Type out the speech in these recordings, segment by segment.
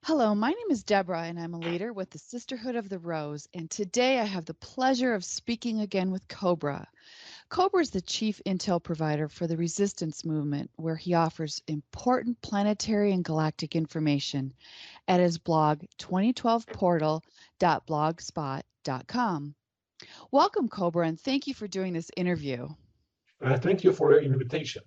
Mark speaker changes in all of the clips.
Speaker 1: Hello, my name is Deborah, and I'm a leader with the Sisterhood of the Rose. And today I have the pleasure of speaking again with Cobra. Cobra is the chief intel provider for the resistance movement, where he offers important planetary and galactic information at his blog, 2012portal.blogspot.com. Welcome, Cobra, and thank you for doing this interview.
Speaker 2: Thank you for your invitation.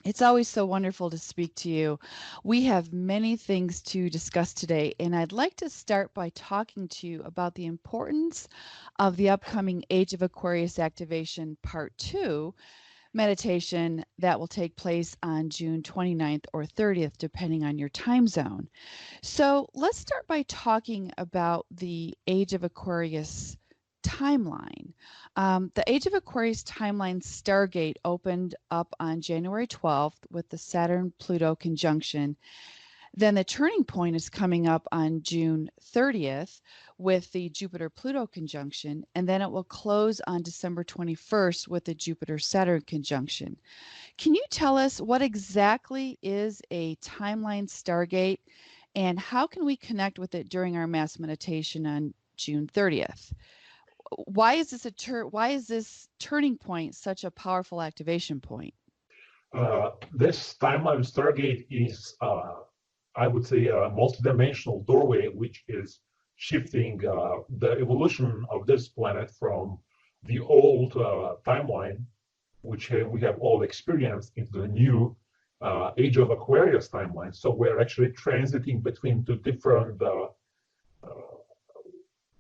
Speaker 1: It's always so wonderful to speak to you. We have many things to discuss today, and I'd like to start by talking to you about the importance of the upcoming Age of Aquarius Activation Part 2 meditation that will take place on June 29th or 30th, depending on your time zone. So let's start by talking about the Age of Aquarius timeline. The Age of Aquarius timeline stargate opened up on January 12th with the Saturn-Pluto conjunction. Then the turning point is coming up on June 30th with the Jupiter-Pluto conjunction, and then it will close on December 21st with the Jupiter-Saturn conjunction. Can you tell us what exactly is a timeline stargate, and how can we connect with it during our mass meditation on June 30th? Why is this turning point such a powerful activation point?
Speaker 2: This timeline stargate is, I would say, a multidimensional doorway which is shifting the evolution of this planet from the old timeline, which we have all experienced, into the new Age of Aquarius timeline. So we're actually transiting between two different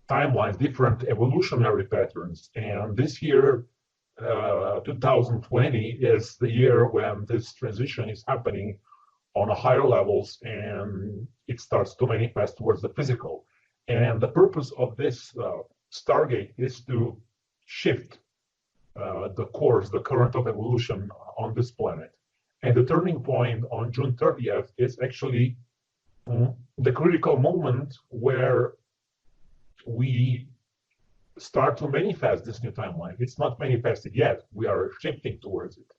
Speaker 2: timelines, different evolutionary patterns. And this year, 2020, is the year when this transition is happening on a higher levels, and it starts to manifest towards the physical. And the purpose of this stargate is to shift the course, the current of evolution on this planet. And the turning point on June 30th is actually the critical moment where we start to manifest this new timeline. It's not manifested yet. We are shifting towards it.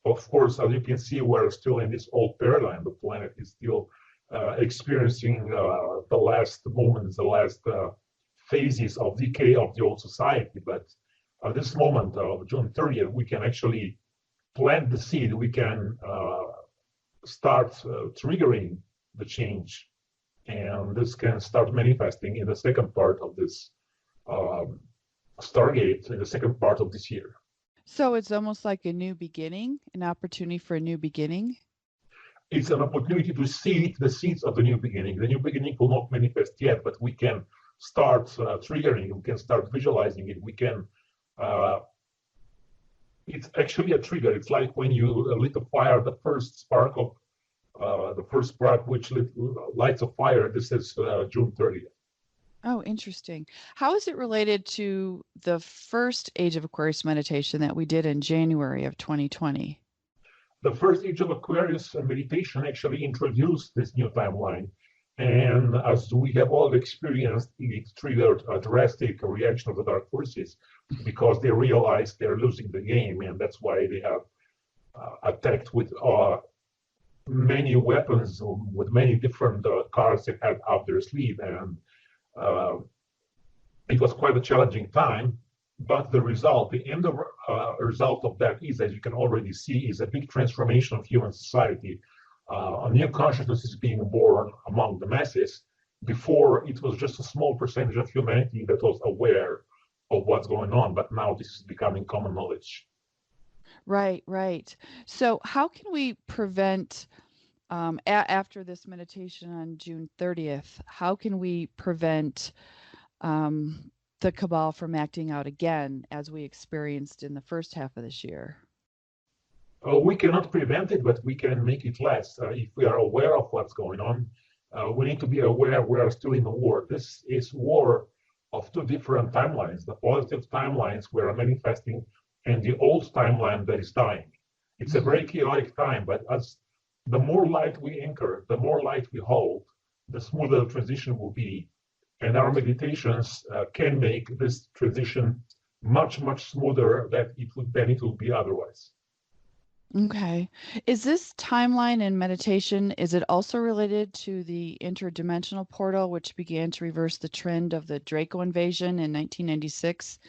Speaker 2: Of course, as you can see, we're still in this old paradigm. The planet is still experiencing the last moments, the last phases of decay of the old society. But at this moment of June 30th, we can actually plant the seed. We can start triggering the change. And this can start manifesting in the second part of this stargate, in the second part of this year.
Speaker 1: So it's almost like a new beginning, an opportunity for a new beginning?
Speaker 2: It's an opportunity to seed the seeds of the new beginning. The new beginning will not manifest yet, but we can start triggering, we can start visualizing it, we can, it's actually a trigger. It's like when you lit a fire, the first spark which lights a fire. This is June 30th.
Speaker 1: Oh, interesting. How is it related to the first Age of Aquarius meditation that we did in January of 2020?
Speaker 2: The first Age of Aquarius meditation actually introduced this new timeline. And as we have all experienced, it triggered a drastic reaction of the dark forces because they realized they're losing the game. And that's why they have attacked with many weapons, with many different cards they had up their sleeve. And it was quite a challenging time, but the result, the end result of that is, as you can already see, is a big transformation of human society. A new consciousness is being born among the masses. Before, it was just a small percentage of humanity that was aware of what's going on, but now this is becoming common knowledge.
Speaker 1: Right, right. So how can we prevent, after this meditation on June 30th, how can we prevent the cabal from acting out again as we experienced in the first half of this year?
Speaker 2: We cannot prevent it, but we can make it less. If we are aware of what's going on, we need to be aware we are still in a war. This is war of two different timelines. The positive timelines we are manifesting and the old timeline that is dying. It's a very chaotic time, but as the more light we anchor, the more light we hold, the smoother the transition will be. And our meditations can make this transition much, much smoother than it would be otherwise.
Speaker 1: Okay. Is this timeline and meditation, is it also related to the interdimensional portal, which began to reverse the trend of the Draco invasion in 1996?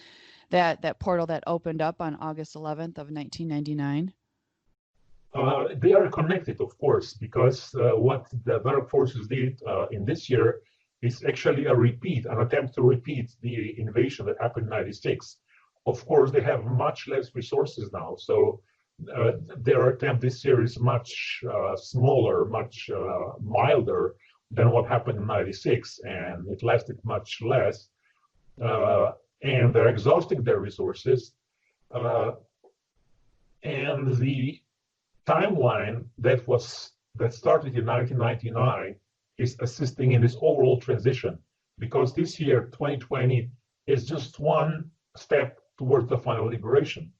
Speaker 1: That portal that opened up on August 11th of 1999?
Speaker 2: They are connected, of course, because what the dark forces did in this year is actually an attempt to repeat the invasion that happened in '96. Of course, they have much less resources now, so their attempt this year is much smaller, much milder than what happened in '96, and it lasted much less. And they're exhausting their resources. Uh, and the timeline that started in 1999 is assisting in this overall transition, because this year 2020 is just one step towards the final liberation.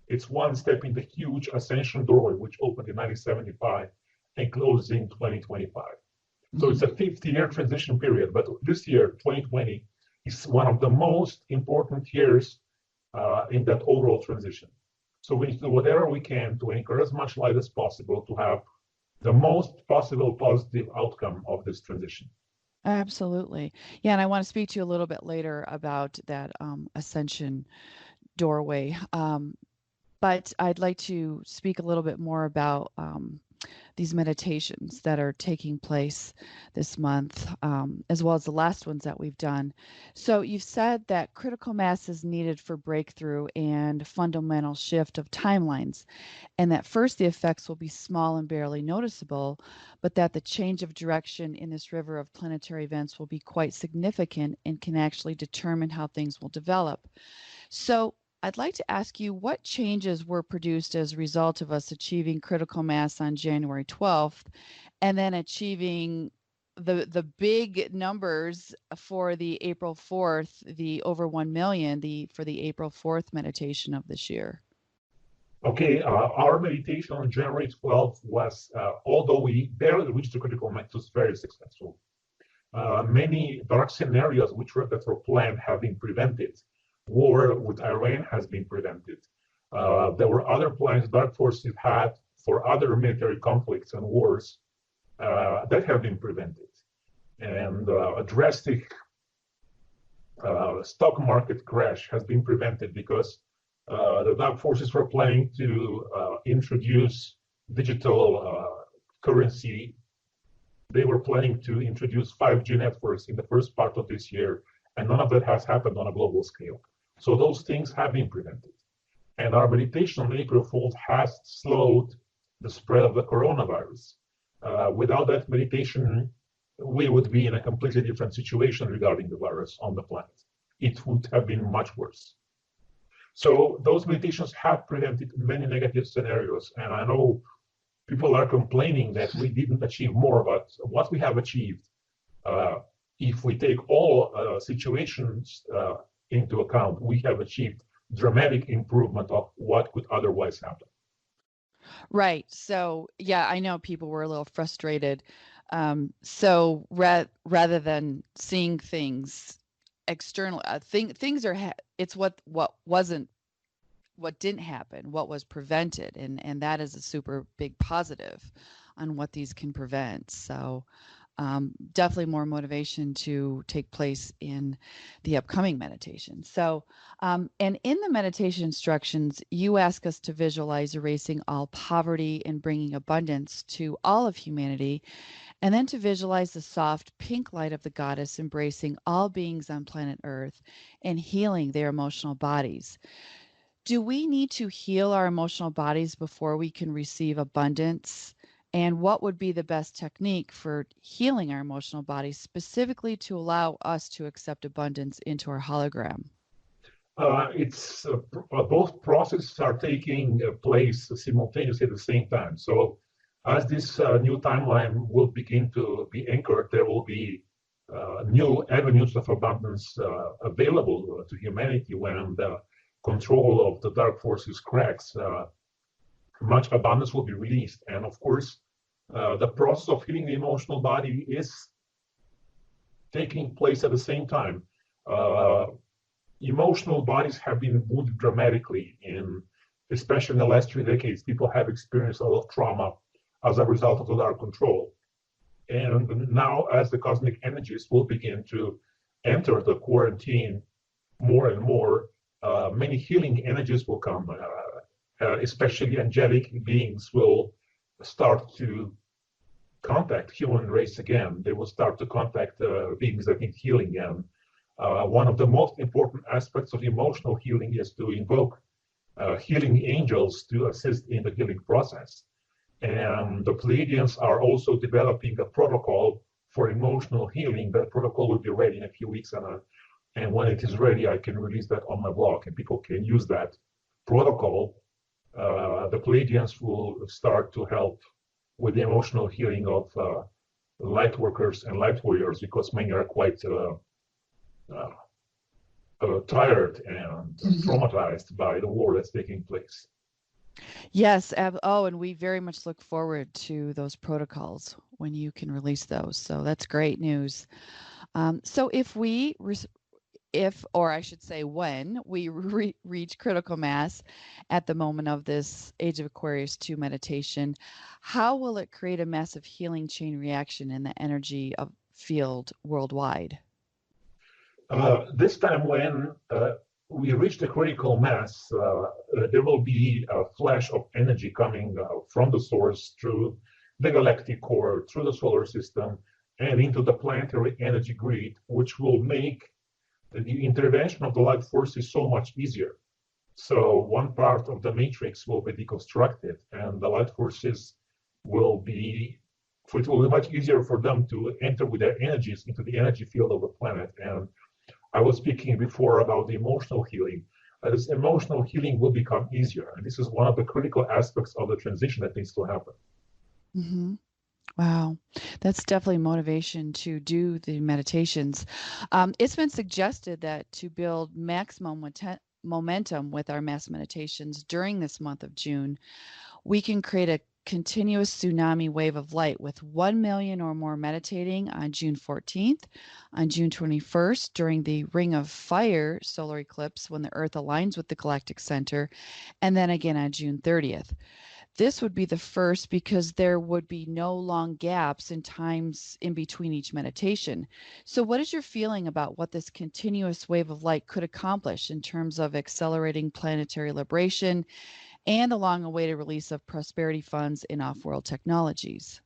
Speaker 2: It's one step in the huge ascension doorway, which opened in 1975 and closed in 2025. So it's a 50-year transition period, but this year 2020 is one of the most important years in that overall transition. So we need to do whatever we can to anchor as much light as possible to have the most possible positive outcome of this transition.
Speaker 1: Absolutely. Yeah, and I want to speak to you a little bit later about that ascension doorway. But I'd like to speak a little bit more about these meditations that are taking place this month, as well as the last ones that we've done. So you've said that critical mass is needed for breakthrough and fundamental shift of timelines, and that first the effects will be small and barely noticeable, but that the change of direction in this river of planetary events will be quite significant and can actually determine how things will develop. So I'd like to ask you what changes were produced as a result of us achieving critical mass on January 12th and then achieving the big numbers for the April 4th, the over 1 million, for the April 4th meditation of this year.
Speaker 2: Okay, our meditation on January 12th was, although we barely reached the critical mass, it was very successful. Many dark scenarios that were planned have been prevented. War with Iran has been prevented. There were other plans dark forces had for other military conflicts and wars that have been prevented. And a drastic stock market crash has been prevented because the dark forces were planning to introduce digital currency. They were planning to introduce 5G networks in the first part of this year, and none of that has happened on a global scale. So those things have been prevented. And our meditation on April Fool's has slowed the spread of the coronavirus. Without that meditation, we would be in a completely different situation regarding the virus on the planet. It would have been much worse. So those meditations have prevented many negative scenarios. And I know people are complaining that we didn't achieve more, but what we have achieved, if we take all situations into account, we have achieved dramatic improvement of what could otherwise happen.
Speaker 1: Right. So, yeah, I know people were a little frustrated. So rather than seeing things external, things are, it's what didn't happen, what was prevented. And that is a super big positive on what these can prevent. So, definitely more motivation to take place in the upcoming meditation. So, and in the meditation instructions, you ask us to visualize erasing all poverty and bringing abundance to all of humanity, and then to visualize the soft pink light of the goddess embracing all beings on planet Earth and healing their emotional bodies. Do we need to heal our emotional bodies before we can receive abundance? And what would be the best technique for healing our emotional bodies, specifically to allow us to accept abundance into our hologram?
Speaker 2: It's both processes are taking place simultaneously at the same time. So as this new timeline will begin to be anchored, there will be new avenues of abundance available to humanity when the control of the dark forces cracks. Much abundance will be released. And of course, the process of healing the emotional body is taking place at the same time. Emotional bodies have been wounded dramatically in especially in the last 3 decades, people have experienced a lot of trauma as a result of the dark control. And now, as the cosmic energies will begin to enter the quarantine more and more, many healing energies will come, especially angelic beings will start to contact human race again. They will start to contact beings that need healing. And one of the most important aspects of emotional healing is to invoke healing angels to assist in the healing process. And the Pleiadians are also developing a protocol for emotional healing. That protocol will be ready in a few weeks, and when it is ready, I can release that on my blog, and people can use that protocol. The Pleiadians will start to help with the emotional healing of light workers and light warriors, because many are quite tired and traumatized by the war that's taking place.
Speaker 1: Yes. And we very much look forward to those protocols when you can release those. So that's great news. So or I should say when we reach critical mass at the moment of this Age of Aquarius 2 meditation, how will it create a massive healing chain reaction in the energy of field worldwide?
Speaker 2: This time when we reach the critical mass, there will be a flash of energy coming from the source through the galactic core, through the solar system, and into the planetary energy grid, which will make the intervention of the light forces so much easier. So one part of the matrix will be deconstructed, and the light forces will be, it will be much easier for them to enter with their energies into the energy field of the planet. And I was speaking before about the emotional healing. This emotional healing will become easier, and this is one of the critical aspects of the transition that needs to happen.
Speaker 1: Mm-hmm. Wow, that's definitely motivation to do the meditations. It's been suggested that to build maximum momentum with our mass meditations during this month of June, we can create a continuous tsunami wave of light with 1 million or more meditating on June 14th, on June 21st during the Ring of Fire solar eclipse when the Earth aligns with the galactic center, and then again on June 30th. This would be the first because there would be no long gaps in times in between each meditation. So what is your feeling about what this continuous wave of light could accomplish in terms of accelerating planetary liberation and the long-awaited release of prosperity funds in off-world technologies?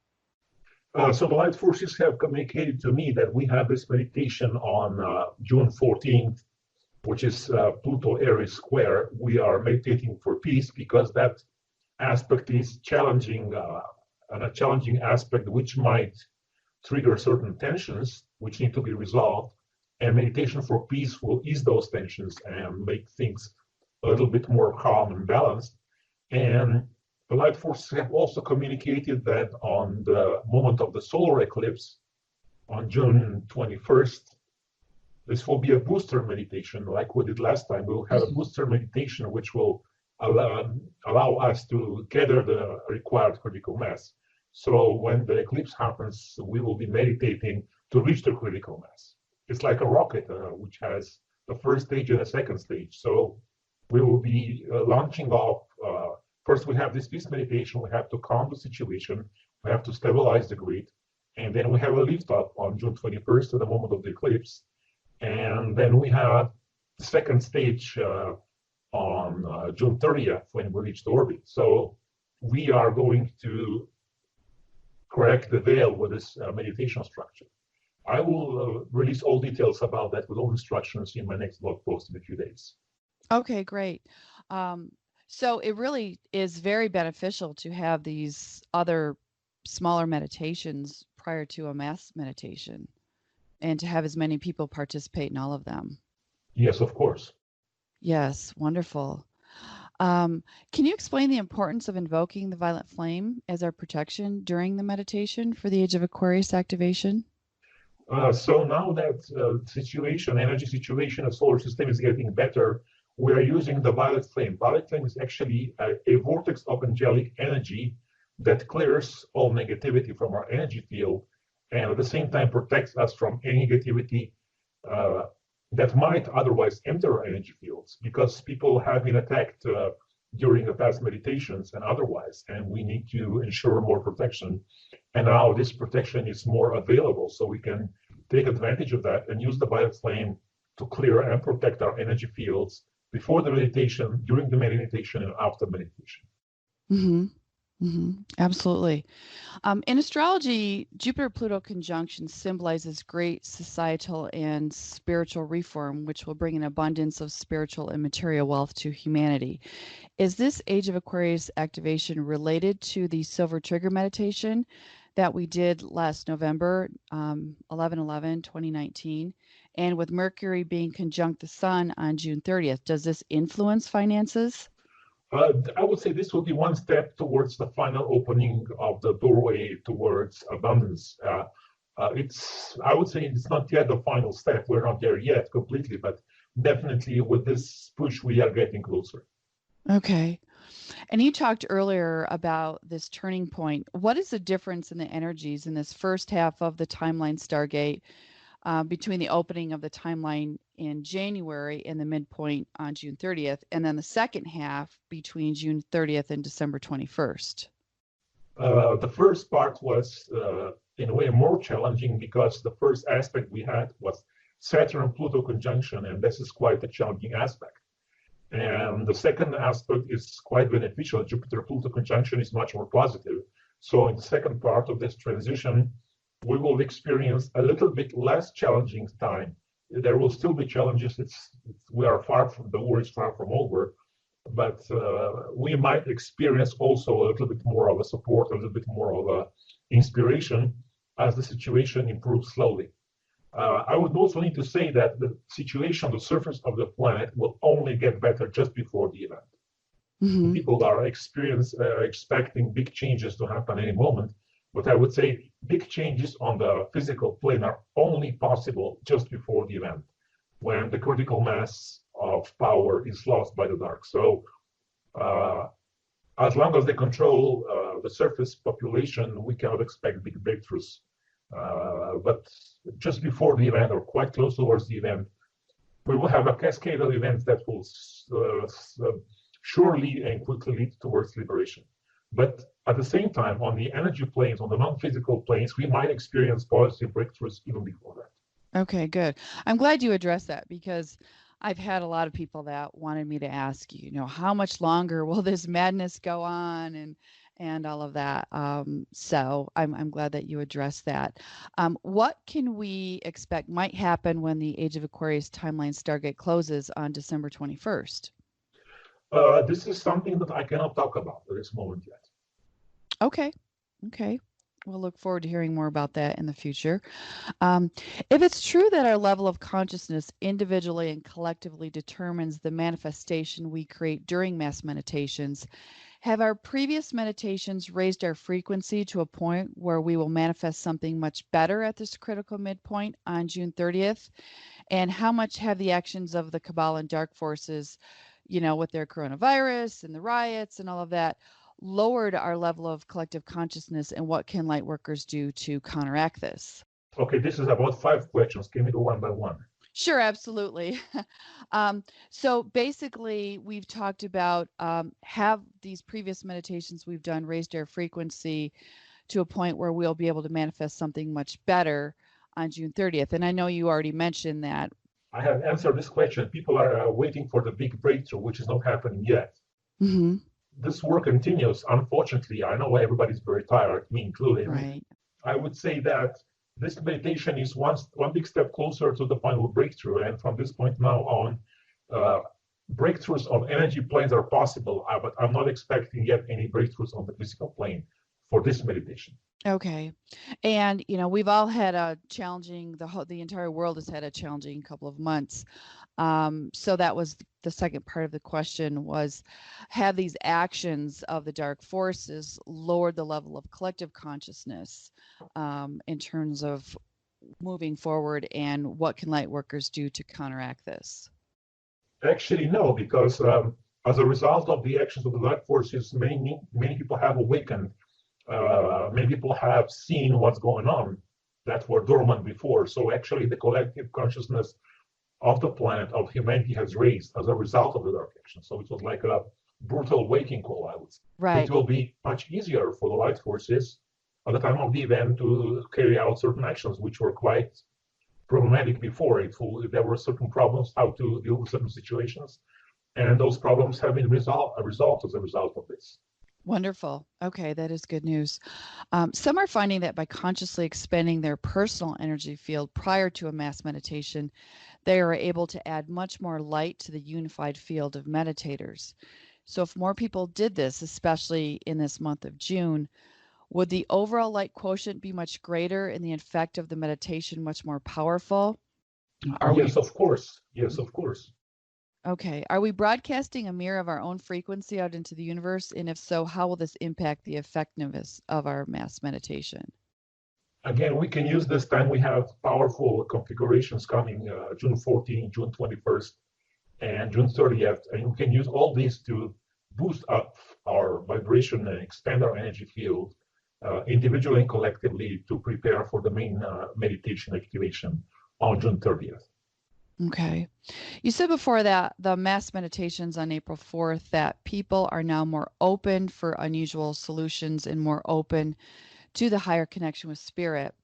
Speaker 2: So the light forces have communicated to me that we have this meditation on June 14th, which is Pluto Aries square. We are meditating for peace because that aspect is challenging, and a challenging aspect which might trigger certain tensions which need to be resolved. And meditation for peace will ease those tensions and make things a little bit more calm and balanced. And the light forces have also communicated that on the moment of the solar eclipse on June 21st, this will be a booster meditation like we did last time. We'll have a booster meditation which will allow us to gather the required critical mass. So when the eclipse happens, we will be meditating to reach the critical mass. It's like a rocket, which has the first stage and a second stage. So we will be launching off. First, we have this peace meditation. We have to calm the situation. We have to stabilize the grid. And then we have a lift up on June 21st at the moment of the eclipse. And then we have the second stage on June 30th when we reach the orbit. So we are going to correct the veil with this meditation structure. I will release all details about that with all instructions in my next blog post in a few days.
Speaker 1: Okay, great. So it really is very beneficial to have these other smaller meditations prior to a mass meditation and to have as many people participate in all of them.
Speaker 2: Yes, of course.
Speaker 1: Yes, wonderful. Can you explain the importance of invoking the violet flame as our protection during the meditation for the Age of Aquarius activation?
Speaker 2: So now that energy situation of solar system is getting better, we are using the violet flame. Violet flame is actually a vortex of angelic energy that clears all negativity from our energy field, and at the same time protects us from any negativity that might otherwise enter our energy fields, because people have been attacked during the past meditations and otherwise, and we need to ensure more protection. And now this protection is more available, so we can take advantage of that and use the violet flame to clear and protect our energy fields before the meditation, during the meditation, and after meditation.
Speaker 1: Mm-hmm. Mm-hmm. Absolutely. In astrology, Jupiter-Pluto conjunction symbolizes great societal and spiritual reform, which will bring an abundance of spiritual and material wealth to humanity. Is this Age of Aquarius activation related to the Silver Trigger meditation that we did last November, 11/11/2019, and with Mercury being conjunct the Sun on June 30th? Does this influence finances?
Speaker 2: I would say this will be one step towards the final opening of the doorway towards abundance. I would say it's not yet the final step. We're not there yet completely, but definitely with this push, we are getting closer.
Speaker 1: Okay. And you talked earlier about this turning point. What is the difference in the energies in this first half of the timeline Stargate between the opening of the timeline in January and the midpoint on June 30th, and then the second half between June 30th and December 21st?
Speaker 2: The first part was, in a way, more challenging because the first aspect we had was Saturn-Pluto conjunction, and this is quite a challenging aspect. And the second aspect is quite beneficial. Jupiter-Pluto conjunction is much more positive. So in the second part of this transition, we will experience a little bit less challenging time. There will still be challenges. We are far from, the war is far from over, but we might experience also a little bit more of a support, a little bit more of a inspiration as the situation improves slowly. I would also need to say that the situation on the surface of the planet will only get better just before the event. Mm-hmm. People are expecting big changes to happen any moment, but I would say big changes on the physical plane are only possible just before the event, when the critical mass of power is lost by the dark. So as long as they control the surface population, we cannot expect big breakthroughs. But just before the event, or quite close towards the event, we will have a cascade of events that will surely and quickly lead towards liberation. But at the same time, on the energy planes, on the non-physical planes, we might experience positive breakthroughs even before that.
Speaker 1: Okay, good. I'm glad you addressed that, because I've had a lot of people that wanted me to ask you, how much longer will this madness go on, and all of that. So I'm glad that you addressed that. What can we expect might happen when the Age of Aquarius Timeline Stargate closes on December 21st?
Speaker 2: This is something that I cannot talk about at this moment yet.
Speaker 1: Okay. We'll look forward to hearing more about that in the future. If it's true that our level of consciousness individually and collectively determines the manifestation we create during mass meditations, have our previous meditations raised our frequency to a point where we will manifest something much better at this critical midpoint on June 30th? And how much have the actions of the Cabal and dark forces, with their coronavirus and the riots and all of that, lowered our level of collective consciousness, and what can light workers do to counteract this?
Speaker 2: Okay, this is about 5 questions. Can we go one by one?
Speaker 1: Sure, absolutely. So basically, we've talked about have these previous meditations we've done raised our frequency to a point where we'll be able to manifest something much better on June 30th. And I know you already mentioned that.
Speaker 2: I have answered this question. People are waiting for the big breakthrough, which is not happening yet.
Speaker 1: Mm-hmm.
Speaker 2: This work continues. Unfortunately, I know everybody's very tired, me included.
Speaker 1: Right.
Speaker 2: I would say that this meditation is one big step closer to the final breakthrough. And from this point now on, breakthroughs on energy planes are possible, but I'm not expecting yet any breakthroughs on the physical plane for this meditation.
Speaker 1: Okay. And, we've all had a challenging, the entire world has had a challenging couple of months. So that was the second part of the question, was, have these actions of the dark forces lowered the level of collective consciousness in terms of moving forward, and what can light workers do to counteract this?
Speaker 2: Actually, no, because as a result of the actions of the dark forces, many people have awakened. Many people have seen what's going on that were dormant before. So actually, the collective consciousness of the planet, of humanity, has raised as a result of the dark action. So it was like brutal waking call, I would say.
Speaker 1: Right.
Speaker 2: It will be much easier for the light forces at the time of the event to carry out certain actions which were quite problematic before. There were certain problems how to deal with certain situations, and those problems have been resolved as a result of this.
Speaker 1: Wonderful. Okay, that is good news. Some are finding that by consciously expanding their personal energy field prior to a mass meditation, they are able to add much more light to the unified field of meditators. So if more people did this, especially in this month of June, would the overall light quotient be much greater and the effect of the meditation much more powerful?
Speaker 2: Yes, of course. Yes, of course.
Speaker 1: Okay. Are we broadcasting a mirror of our own frequency out into the universe? And if so, how will this impact the effectiveness of our mass meditation?
Speaker 2: Again, we can use this time. We have powerful configurations coming June 14th, June 21st, and June 30th. And we can use all these to boost up our vibration and expand our energy field individually and collectively to prepare for the main meditation activation on June 30th.
Speaker 1: Okay. You said before that the mass meditations on April 4th, that people are now more open for unusual solutions and more open to the higher connection with spirit.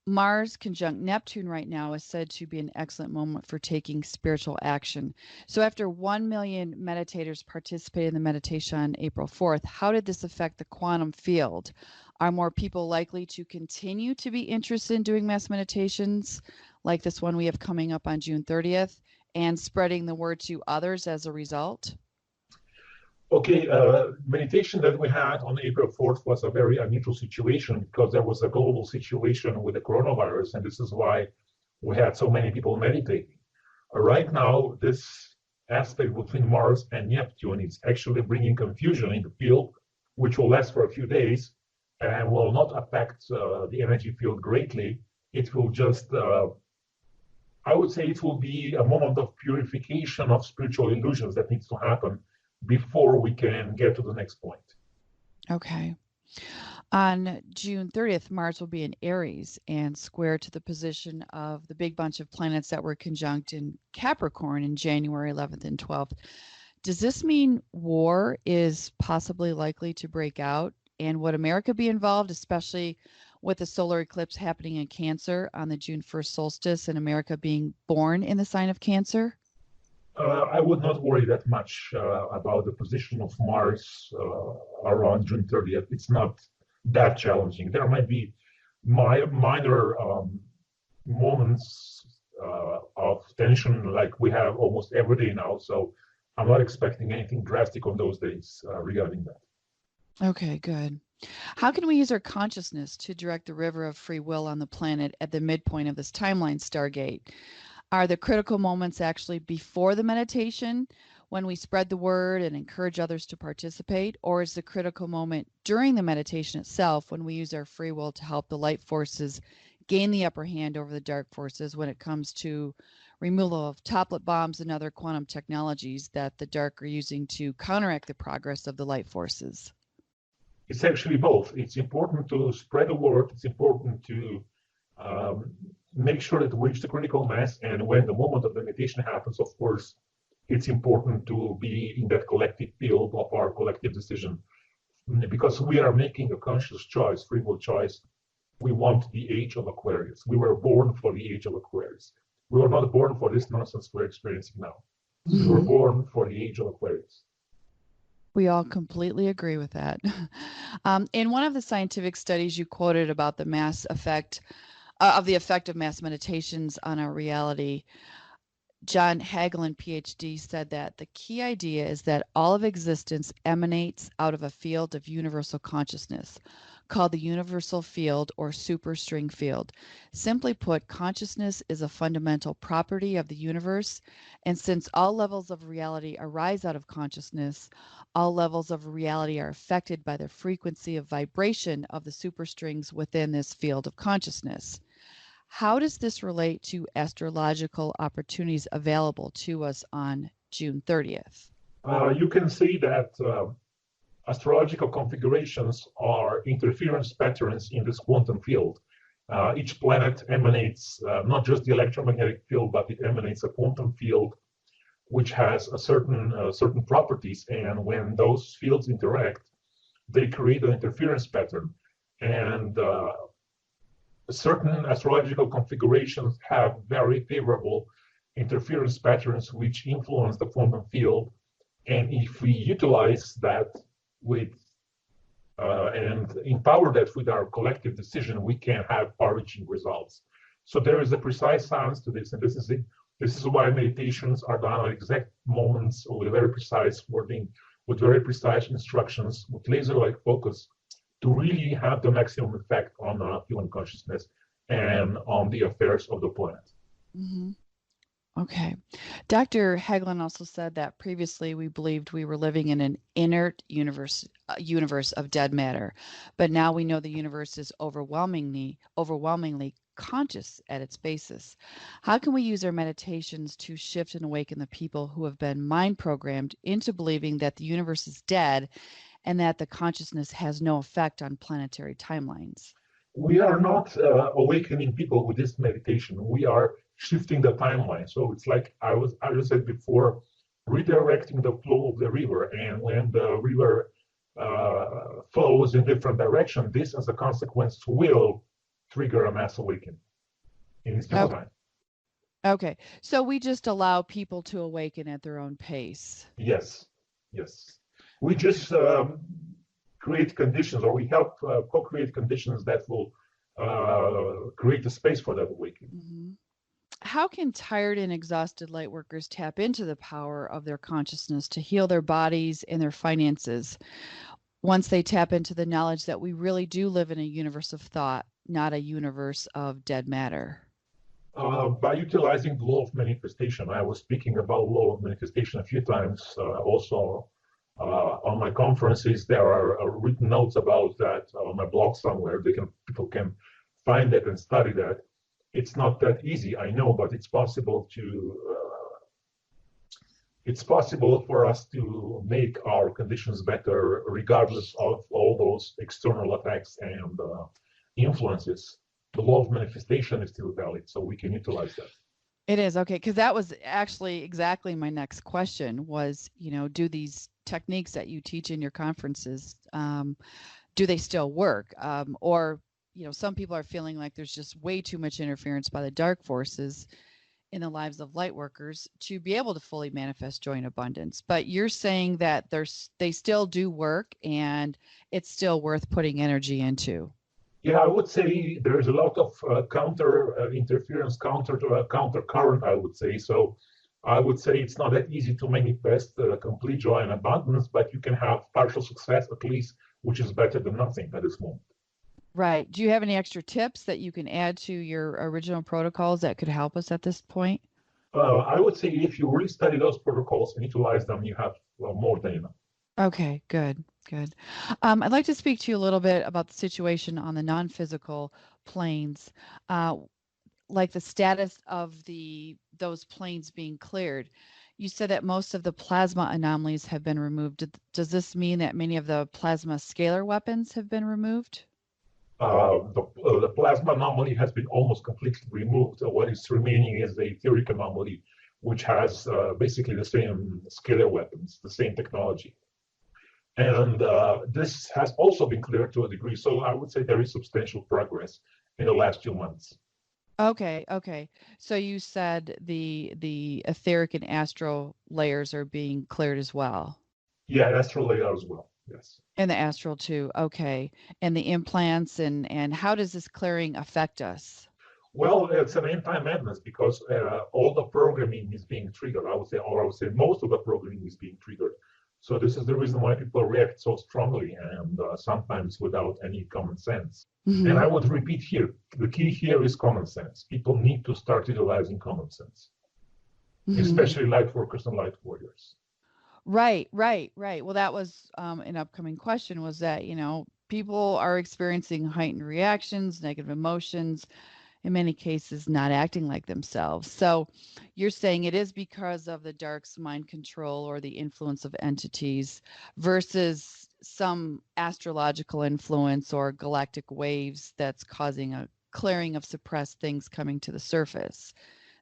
Speaker 1: Mars conjunct Neptune right now is said to be an excellent moment for taking spiritual action. So after 1 million meditators participated in the meditation on April 4th, how did this affect the quantum field? Are more people likely to continue to be interested in doing mass meditations like this one we have coming up on June 30th and spreading the word to others as a result?
Speaker 2: Okay, meditation that we had on April 4th was a very unusual situation because there was a global situation with the coronavirus, and this is why we had so many people meditating. Right now, this aspect between Mars and Neptune is actually bringing confusion in the field, which will last for a few days and will not affect the energy field greatly. It will just, I would say it will be a moment of purification of spiritual illusions that needs to happen before we can get to the next point.
Speaker 1: Okay. On June 30th, Mars will be in Aries and square to the position of the big bunch of planets that were conjunct in Capricorn in January 11th and 12th. Does this mean war is possibly likely to break out? And would America be involved, especially with the solar eclipse happening in Cancer on the June 1st solstice and America being born in the sign of Cancer?
Speaker 2: I would not worry that much about the position of Mars around June 30th. It's not that challenging. There might be minor moments of tension like we have almost every day now. So I'm not expecting anything drastic on those days regarding that.
Speaker 1: Okay, good. How can we use our consciousness to direct the river of free will on the planet at the midpoint of this timeline stargate? Are the critical moments actually before the meditation when we spread the word and encourage others to participate? Or is the critical moment during the meditation itself when we use our free will to help the light forces gain the upper hand over the dark forces when it comes to removal of toplet bombs and other quantum technologies that the dark are using to counteract the progress of the light forces?
Speaker 2: It's actually both. It's important to spread the word. It's important to make sure that we reach the critical mass. And when the moment of the meditation happens, of course, it's important to be in that collective field of our collective decision. Because we are making a conscious choice, free will choice. We want the age of Aquarius. We were born for the age of Aquarius. We were not born for this nonsense we're experiencing now. We were born for the age of Aquarius.
Speaker 1: We all completely agree with that. In one of the scientific studies you quoted about the mass effect of the effect of mass meditations on our reality, John Hagelin, PhD, said that the key idea is that all of existence emanates out of a field of universal consciousness called the universal field or superstring field. Simply put, consciousness is a fundamental property of the universe, and since all levels of reality arise out of consciousness, all levels of reality are affected by the frequency of vibration of the superstrings within this field of consciousness. How does this relate to astrological opportunities available to us on June 30th?
Speaker 2: You can see that astrological configurations are interference patterns in this quantum field. Each planet emanates not just the electromagnetic field, but it emanates a quantum field which has a certain properties, and when those fields interact, they create an interference pattern. And certain astrological configurations have very favorable interference patterns which influence the quantum field. And if we utilize that with and empower that with our collective decision, we can have far-reaching results. So there is a precise science to this, and this is it. This is why meditations are done at exact moments with very precise wording, with very precise instructions, with laser-like focus, to really have the maximum effect on human consciousness and on the affairs of the planet.
Speaker 1: Mm-hmm. Okay. Dr. Hagelin also said that previously we believed we were living in an inert universe of dead matter, but now we know the universe is overwhelmingly conscious at its basis. How can we use our meditations to shift and awaken the people who have been mind programmed into believing that the universe is dead and that the consciousness has no effect on planetary timelines?
Speaker 2: We are not awakening people with this meditation. We are shifting the timeline. So it's like I just said before, redirecting the flow of the river. And when the river flows in different direction, this as a consequence will trigger a mass awakening in its due time.
Speaker 1: Okay. So we just allow people to awaken at their own pace.
Speaker 2: Yes. Yes. We just create conditions, or we help co-create conditions that will create a space for that awakening.
Speaker 1: Mm-hmm. How can tired and exhausted light workers tap into the power of their consciousness to heal their bodies and their finances once they tap into the knowledge that we really do live in a universe of thought, not a universe of dead matter?
Speaker 2: By utilizing the law of manifestation. I was speaking about law of manifestation a few times. Also, on my conferences, there are written notes about that on my blog somewhere. People can find that and study that. It's not that easy, I know, but it's possible for us to make our conditions better, regardless of all those external attacks and influences. The law of manifestation is still valid, so we can utilize that.
Speaker 1: It is, okay, because that was actually exactly my next question was, do these techniques that you teach in your conferences, do they still work? Or, some people are feeling like there's just way too much interference by the dark forces in the lives of light workers to be able to fully manifest joy and abundance. But you're saying that they still do work and it's still worth putting energy into.
Speaker 2: Yeah, I would say there's a lot of counter interference, counter current, I would say. So I would say it's not that easy to manifest complete joy and abundance, but you can have partial success at least, which is better than nothing at this moment.
Speaker 1: Right. Do you have any extra tips that you can add to your original protocols that could help us at this point?
Speaker 2: I would say if you really study those protocols and utilize them, you have more than enough.
Speaker 1: Okay, good. I'd like to speak to you a little bit about the situation on the non-physical planes, like the status of those planes being cleared. You said that most of the plasma anomalies have been removed. Does this mean that many of the plasma scalar weapons have been removed?
Speaker 2: The plasma anomaly has been almost completely removed. What is remaining is the etheric anomaly, which has basically the same scalar weapons, the same technology. And this has also been cleared to a degree. So I would say there is substantial progress in the last 2 months.
Speaker 1: Okay. So you said the etheric and astral layers are being cleared as well.
Speaker 2: Yeah, astral layer as well. Yes.
Speaker 1: And the astral too. Okay. And the implants and how does this clearing affect us?
Speaker 2: Well, it's an anti-madness because all the programming is being triggered. I would say most of the programming is being triggered. So this is the reason why people react so strongly and sometimes without any common sense. Mm-hmm. And I would repeat here, the key here is common sense. People need to start utilizing common sense, mm-hmm. especially light workers and light warriors.
Speaker 1: Right. Well, that was an upcoming question was that, people are experiencing heightened reactions, negative emotions, in many cases not acting like themselves. So you're saying it is because of the dark's mind control or the influence of entities versus some astrological influence or galactic waves that's causing a clearing of suppressed things coming to the surface.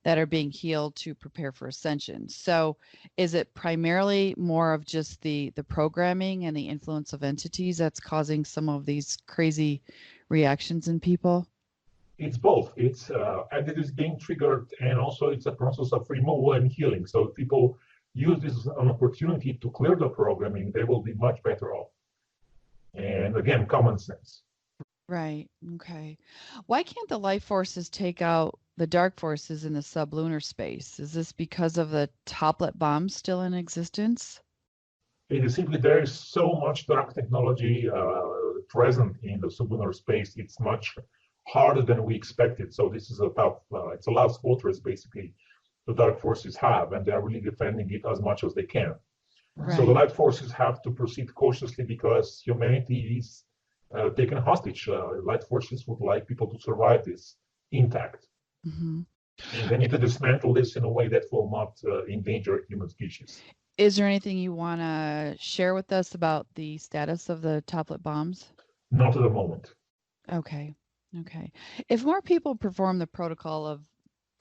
Speaker 1: that are being healed to prepare for ascension. So is it primarily more of just the programming and the influence of entities that's causing some of these crazy reactions in people?
Speaker 2: It's both. It's and it is being triggered, and also it's a process of removal and healing. So if people use this as an opportunity to clear the programming, they will be much better off. And again, common sense.
Speaker 1: Right. Okay. Why can't the life forces take out the dark forces in the sublunar space? Is this because of the toplet bombs still in existence?
Speaker 2: It is simply there is so much dark technology present in the sublunar space. It's much harder than we expected. So this is a tough. It's a last fortress basically. The dark forces have, and they are really defending it as much as they can.
Speaker 1: Right.
Speaker 2: So the light forces have to proceed cautiously because humanity is taken hostage. Light forces would like people to survive this intact.
Speaker 1: Mm-hmm.
Speaker 2: And they need to dismantle this in a way that will not endanger human species.
Speaker 1: Is there anything you want to share with us about the status of the toplet bombs?
Speaker 2: Not at the moment.
Speaker 1: Okay. Okay. If more people perform the protocol of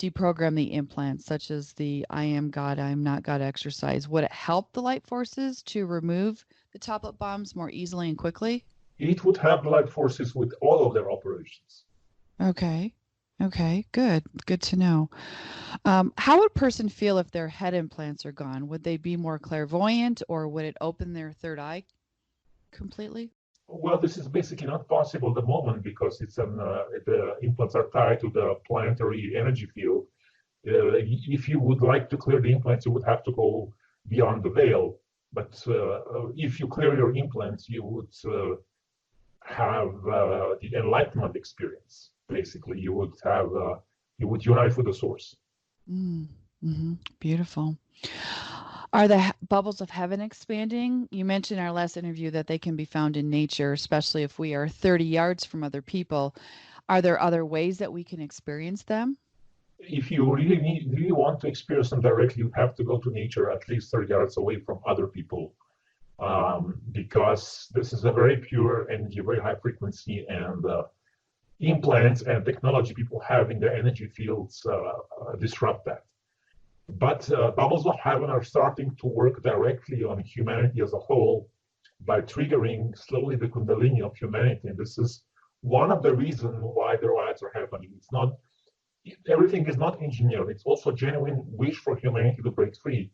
Speaker 1: deprogram the implants, such as the I am God, I am not God exercise, would it help the light forces to remove the toplet bombs more easily and quickly?
Speaker 2: It would help the light forces with all of their operations.
Speaker 1: Okay. Okay, good. Good to know. How would a person feel if their head implants are gone? Would they be more clairvoyant, or would it open their third eye completely?
Speaker 2: Well, this is basically not possible at the moment because the implants are tied to the planetary energy field. If you would like to clear the implants, you would have to go beyond the veil. But if you clear your implants, you would have the enlightenment experience. Basically, you would unite with the source.
Speaker 1: Mm-hmm. Beautiful. Are the bubbles of heaven expanding? You mentioned in our last interview that they can be found in nature, especially if we are 30 yards from other people. Are there other ways that we can experience them?
Speaker 2: If you really want to experience them directly, you have to go to nature at least 30 yards away from other people, because this is a very pure energy, very high frequency, and implants and technology people have in their energy fields disrupt that. But bubbles of heaven are starting to work directly on humanity as a whole by triggering slowly the kundalini of humanity. And this is one of the reasons why the riots are happening. It's not everything is not engineered. It's also a genuine wish for humanity to break free.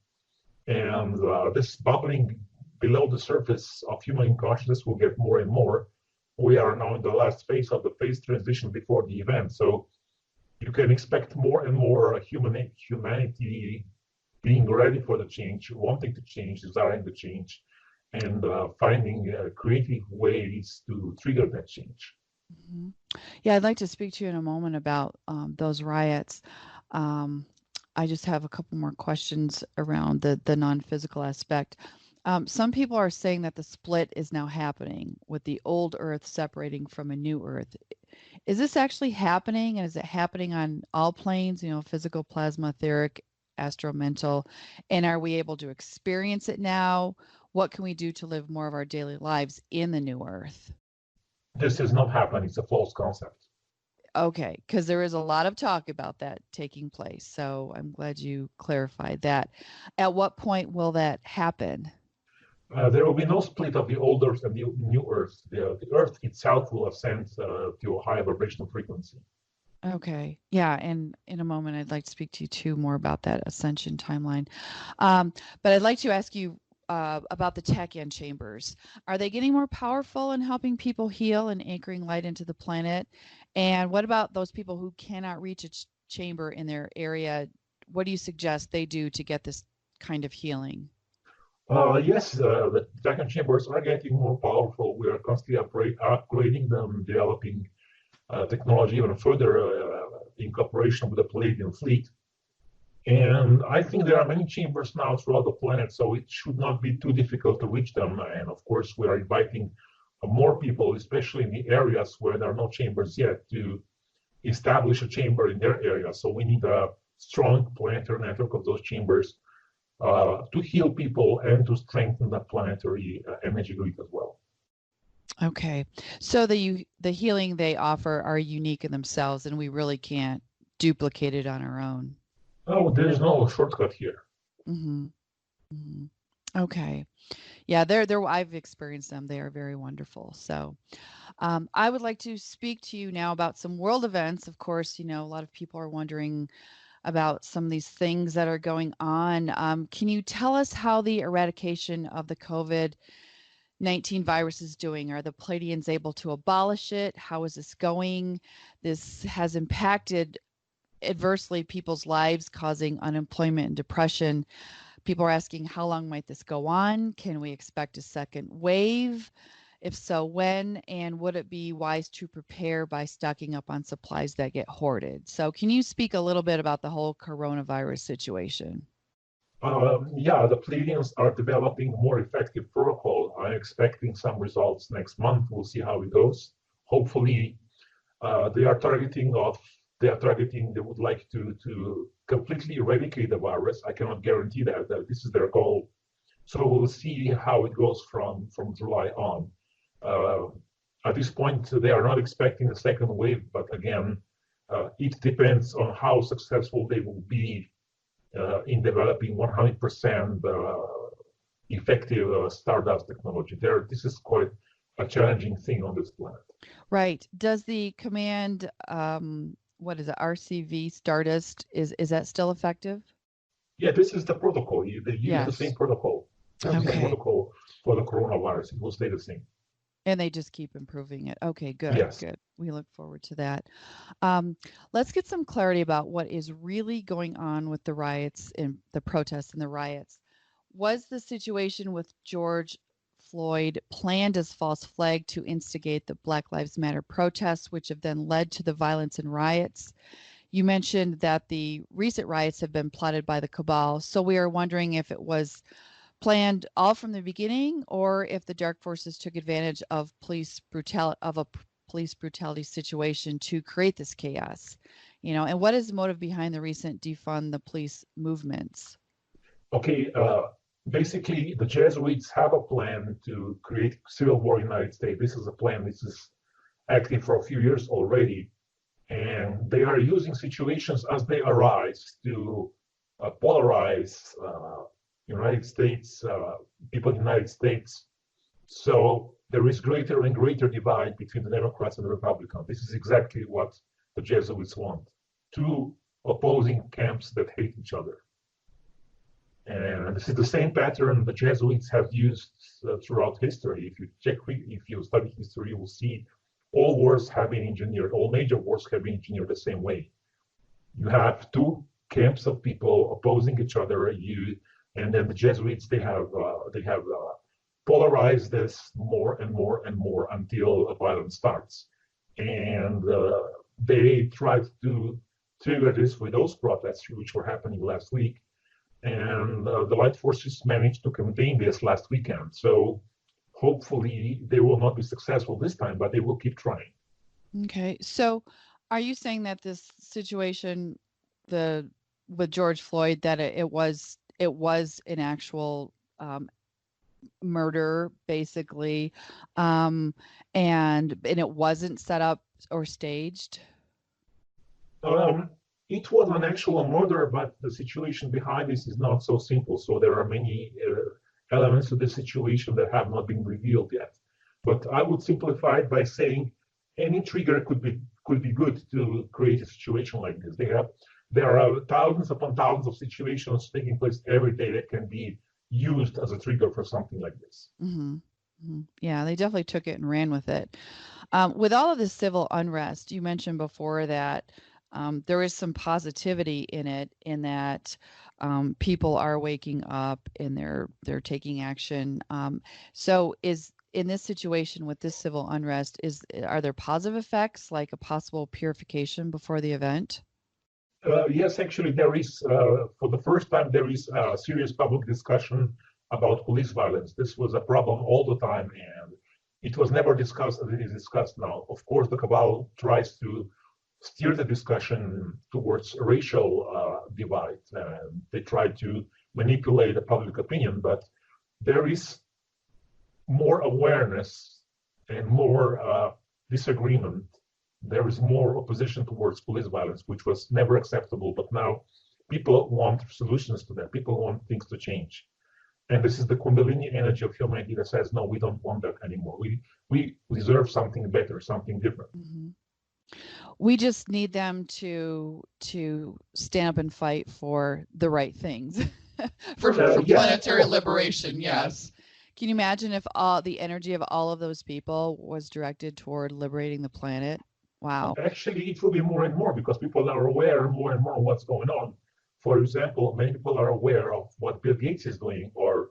Speaker 2: And this bubbling below the surface of human consciousness will get more and more. We are now in the last phase of the phase transition before the event. So you can expect more and more humanity being ready for the change, wanting to change, desiring the change, and finding creative ways to trigger that change.
Speaker 1: Mm-hmm. Yeah, I'd like to speak to you in a moment about those riots. I just have a couple more questions around the non-physical aspect. Some people are saying that the split is now happening with the old Earth separating from a new Earth. Is this actually happening, and is it happening on all planes, physical, plasma, etheric, astral, mental? And are we able to experience it now? What can we do to live more of our daily lives in the new Earth?
Speaker 2: This is not happening. It's a false concept.
Speaker 1: Okay, because there is a lot of talk about that taking place. So I'm glad you clarified that. At what point will that happen?
Speaker 2: There will be no split of the old Earth and the new Earth. The Earth itself will ascend to a higher vibrational frequency.
Speaker 1: Okay. Yeah. And in a moment, I'd like to speak to you too more about that Ascension Timeline. But I'd like to ask you about the tachyon chambers. Are they getting more powerful in helping people heal and anchoring light into the planet? And what about those people who cannot reach a chamber in their area? What do you suggest they do to get this kind of healing?
Speaker 2: Yes, the tachyon chambers are getting more powerful. We are constantly upgrading them, developing technology even further in cooperation with the Palladian fleet. And I think there are many chambers now throughout the planet, so it should not be too difficult to reach them. And of course, we are inviting more people, especially in the areas where there are no chambers yet, to establish a chamber in their area. So we need a strong planetary network of those chambers to heal people and to strengthen the planetary energy grid as well.
Speaker 1: Okay, so the healing they offer are unique in themselves, and we really can't duplicate it on our own.
Speaker 2: Oh, there is no shortcut here.
Speaker 1: Mm-hmm. Mm-hmm. Okay. Yeah, they're I've experienced them. They are very wonderful. So, I would like to speak to you now about some world events. Of course, a lot of people are wondering about some of these things that are going on. Can you tell us how the eradication of the COVID-19 virus is doing? Are the Pleiadians able to abolish it? How is this going? This has impacted adversely people's lives, causing unemployment and depression. People are asking, how long might this go on? Can we expect a second wave? If so, when? And would it be wise to prepare by stocking up on supplies that get hoarded? So, can you speak a little bit about the whole coronavirus situation?
Speaker 2: Yeah, the Pleiadians are developing more effective protocol. I'm expecting some results next month. We'll see how it goes. Hopefully, they are targeting of they are targeting. They would like to completely eradicate the virus. I cannot guarantee that this is their goal. So we'll see how it goes from July on. Uh, at this point, they are not expecting a second wave, but again, it depends on how successful they will be in developing 100% effective Stardust technology. This is quite a challenging thing on this planet.
Speaker 1: Right. Does the command, what is it, RCV Stardust, is that still effective?
Speaker 2: Yeah, this is the protocol. They use the same
Speaker 1: Yes.
Speaker 2: protocol. The same
Speaker 1: Okay.
Speaker 2: protocol for the coronavirus. It will stay the same.
Speaker 1: And they just keep improving it. Okay, good,
Speaker 2: Yes.
Speaker 1: good. We look forward to that. Um, let's get some clarity about what is really going on with the riots and the protests and the riots. Was the situation with George Floyd planned as false flag to instigate the Black Lives Matter protests, which have then led to the violence and riots? You mentioned that the recent riots have been plotted by the cabal. So we are wondering if it was planned all from the beginning, or if the dark forces took advantage of police brutality situation to create this chaos. And what is the motive behind the recent defund the police movements?
Speaker 2: Okay. Basically, the Jesuits have a plan to create civil war in the United States. This is a plan. This is active for a few years already, and they are using situations as they arise to polarize United States people in the United States. So there is greater and greater divide between the Democrats and the Republicans. This is exactly what the Jesuits want: two opposing camps that hate each other. And this is the same pattern the Jesuits have used throughout history. If you study history, you will see all wars have been engineered. All major wars have been engineered the same way. You have two camps of people opposing each other. And then the Jesuits they have polarized this more and more and more until violence starts. And they tried to trigger this with those protests which were happening last week, and the light forces managed to contain this last weekend. So hopefully they will not be successful this time, but they will keep trying.
Speaker 1: Okay, so are you saying that this situation, the with George Floyd, that it was an actual murder, basically, and it wasn't set up or staged?
Speaker 2: Um, it was an actual murder, but the situation behind this is not so simple. So there are many elements to the situation that have not been revealed yet. But I would simplify it by saying any trigger could be good to create a situation like this. There are thousands upon thousands of situations taking place every day that can be used as a trigger for something like this.
Speaker 1: Mm-hmm. Mm-hmm. Yeah, they definitely took it and ran with it. With all of this civil unrest, you mentioned before that there is some positivity in it, in that people are waking up and they're taking action. So, is in this situation with this civil unrest, are there positive effects, like a possible purification before the event?
Speaker 2: Yes, actually, there is, for the first time, there is a serious public discussion about police violence. This was a problem all the time, and it was never discussed as it is discussed now. Of course, the cabal tries to steer the discussion towards racial divide. They try to manipulate the public opinion, but there is more awareness and more disagreement. There is more opposition towards police violence, which was never acceptable. But now people want solutions to that. People want things to change. And this is the Kundalini energy of humanity that says, no, we don't want that anymore. We deserve something better, something different.
Speaker 1: Mm-hmm. We just need them to stand up and fight for the right things, for planetary liberation. Yes. Can you imagine if all the energy of all of those people was directed toward liberating the planet? Wow.
Speaker 2: Actually, it will be more and more because people are aware more and more of what's going on. For example, many people are aware of what Bill Gates is doing or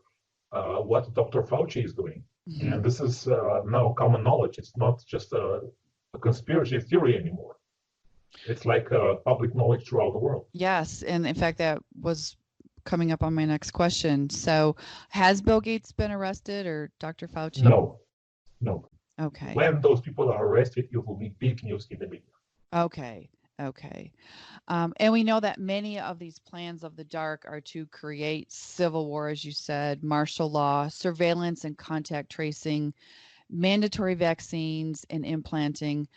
Speaker 2: what Dr. Fauci is doing. Mm-hmm. And this is now common knowledge. It's not just a conspiracy theory anymore. It's like public knowledge throughout the world.
Speaker 1: Yes. And in fact, that was coming up on my next question. So has Bill Gates been arrested or Dr. Fauci?
Speaker 2: No.
Speaker 1: Okay.
Speaker 2: When those people are arrested, it will be big news in the media.
Speaker 1: Okay. And we know that many of these plans of the dark are to create civil war, as you said, martial law, surveillance and contact tracing, mandatory vaccines and implanting.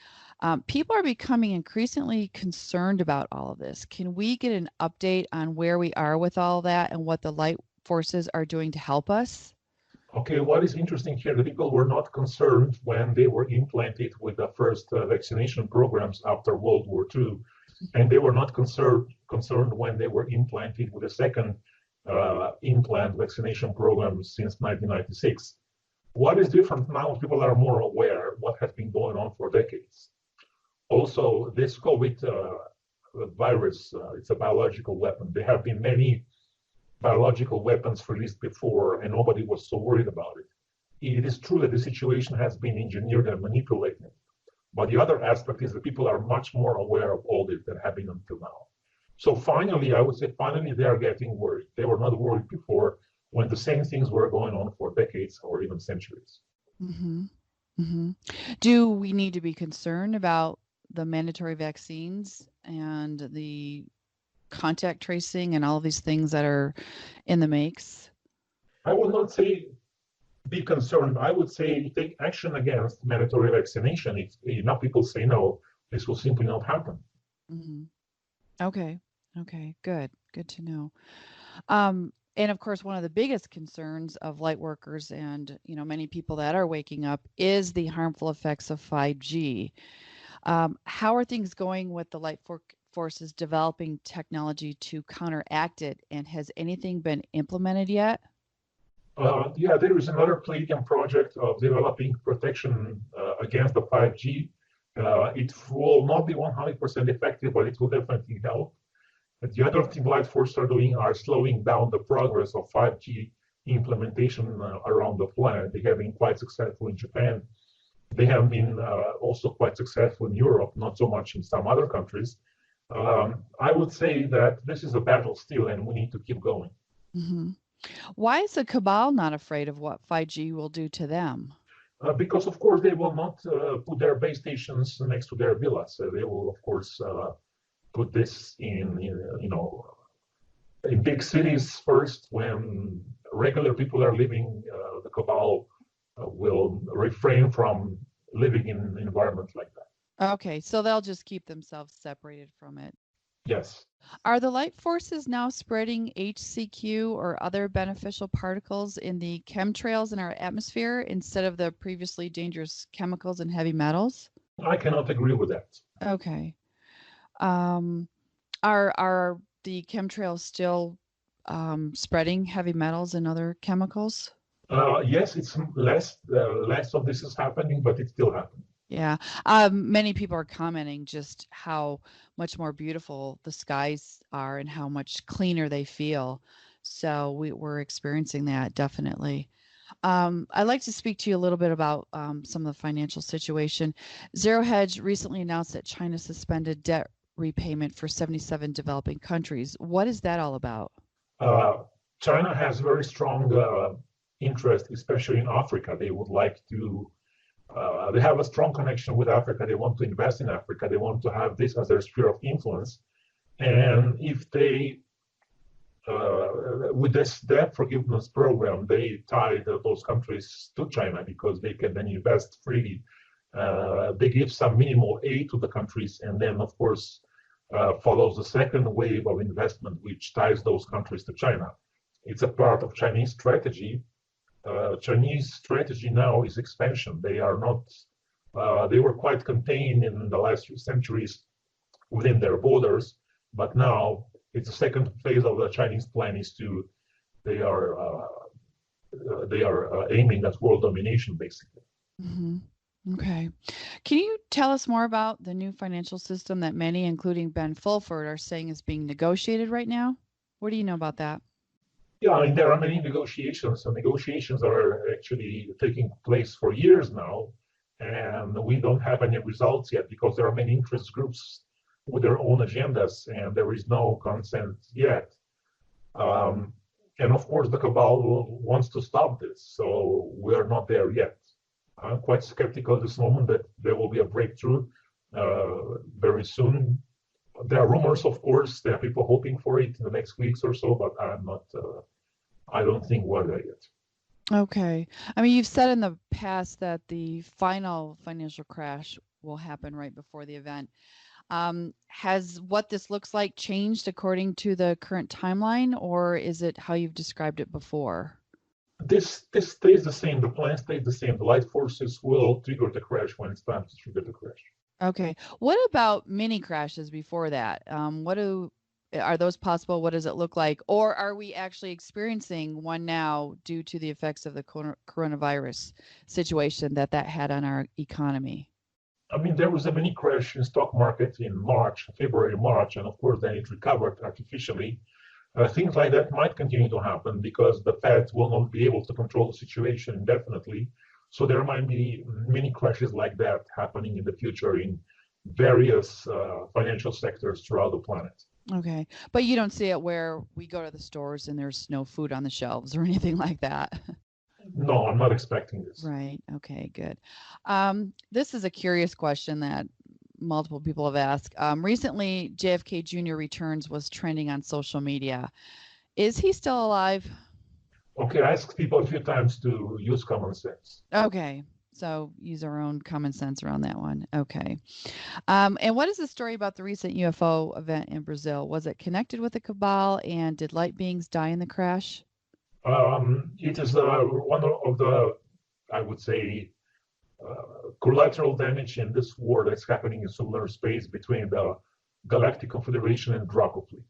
Speaker 1: People are becoming increasingly concerned about all of this. Can we get an update on where we are with all of that and what the light forces are doing to help us?
Speaker 2: Okay, what is interesting here, the people were not concerned when they were implanted with the first vaccination programs after World War II, and they were not concerned when they were implanted with the second implant vaccination program since 1996. What is different now, people are more aware what has been going on for decades. Also, this COVID virus, it's a biological weapon. There have been many biological weapons released before, and nobody was so worried about it. It is true that the situation has been engineered and manipulated. But the other aspect is that people are much more aware of all this than have been until now. So finally, I would say finally they are getting worried. They were not worried before when the same things were going on for decades or even centuries.
Speaker 1: Mm-hmm. Mm-hmm. Do we need to be concerned about the mandatory vaccines and the contact tracing and all of these things that are in the makes?
Speaker 2: I would not say be concerned. I would say take action against mandatory vaccination. If enough people say no, this will simply not happen.
Speaker 1: Mm-hmm. Okay, good to know. And of course, one of the biggest concerns of light workers and many people that are waking up is the harmful effects of 5G. How are things going with the light forces developing technology to counteract it, and has anything been implemented yet?
Speaker 2: Yeah, there is another Palladium project of developing protection against the 5G. It will not be 100% effective, but it will definitely help. The other thing light forces are doing are slowing down the progress of 5G implementation around the planet. They have been quite successful in Japan. They have been also quite successful in Europe, not so much in some other countries. I would say that this is a battle still, and we need to keep going.
Speaker 1: Mm-hmm. Why is the cabal not afraid of what 5G will do to them?
Speaker 2: Because, of course, they will not put their base stations next to their villas. They will, of course, put this in big cities first. When regular people are living, the cabal will refrain from living in an environment like that.
Speaker 1: Okay, so they'll just keep themselves separated from it.
Speaker 2: Yes.
Speaker 1: Are the light forces now spreading HCQ or other beneficial particles in the chemtrails in our atmosphere instead of the previously dangerous chemicals and heavy metals?
Speaker 2: I cannot agree with that.
Speaker 1: Okay. Are the chemtrails still spreading heavy metals and other chemicals?
Speaker 2: Yes, it's less of this is happening, but it's still happening.
Speaker 1: Yeah. Many people are commenting just how much more beautiful the skies are and how much cleaner they feel. So we're experiencing that, definitely. I'd like to speak to you a little bit about some of the financial situation. Zero Hedge recently announced that China suspended debt repayment for 77 developing countries. What is that all about?
Speaker 2: China has very strong interest, especially in Africa. They would like to they have a strong connection with Africa. They want to invest in Africa. They want to have this as their sphere of influence. And if they, with this debt forgiveness program, they tie those countries to China because they can then invest freely. They give some minimal aid to the countries. And then, of course, follows the second wave of investment, which ties those countries to China. It's a part of Chinese strategy. Chinese strategy now is expansion. They are not. They were quite contained in the last few centuries within their borders, but now it's the second phase of the Chinese plan is to. They are aiming at world domination, basically.
Speaker 1: Mm-hmm. Okay. Can you tell us more about the new financial system that many, including Ben Fulford, are saying is being negotiated right now? What do you know about that?
Speaker 2: Yeah, I mean, there are many negotiations. So negotiations are actually taking place for years now, and we don't have any results yet because there are many interest groups with their own agendas, and there is no consent yet. And of course, the cabal wants to stop this, so we're not there yet. I'm quite skeptical at this moment that there will be a breakthrough very soon. There are rumors, of course. There are people hoping for it in the next weeks or so, but I'm not. I don't think we're there yet.
Speaker 1: Okay. I mean, you've said in the past that the final financial crash will happen right before the event. Has what this looks like changed according to the current timeline, or is it how you've described it before?
Speaker 2: This stays the same. The plan stays the same. The light forces will trigger the crash when it's time to trigger the crash.
Speaker 1: Okay. What about mini crashes before that? Are those possible? What does it look like? Or are we actually experiencing one now due to the effects of the coronavirus situation that had on our economy?
Speaker 2: I mean, there was a mini crash in stock market in February, March, and of course then it recovered artificially. Things like that might continue to happen because the Fed will not be able to control the situation indefinitely. So there might be mini crashes like that happening in the future in various financial sectors throughout the planet.
Speaker 1: Okay. But you don't see it where we go to the stores and there's no food on the shelves or anything like that.
Speaker 2: No, I'm not expecting this.
Speaker 1: Right. Okay, good. This is a curious question that multiple people have asked. Recently, JFK Jr. returns was trending on social media. Is he still alive?
Speaker 2: Okay, I asked people a few times to use common sense.
Speaker 1: Okay. So use our own common sense around that one. Okay. And what is the story about the recent UFO event in Brazil? Was it connected with the cabal, and did light beings die in the crash?
Speaker 2: It is one of the, I would say, collateral damage in this war that's happening in solar space between the Galactic Confederation and Draco fleet.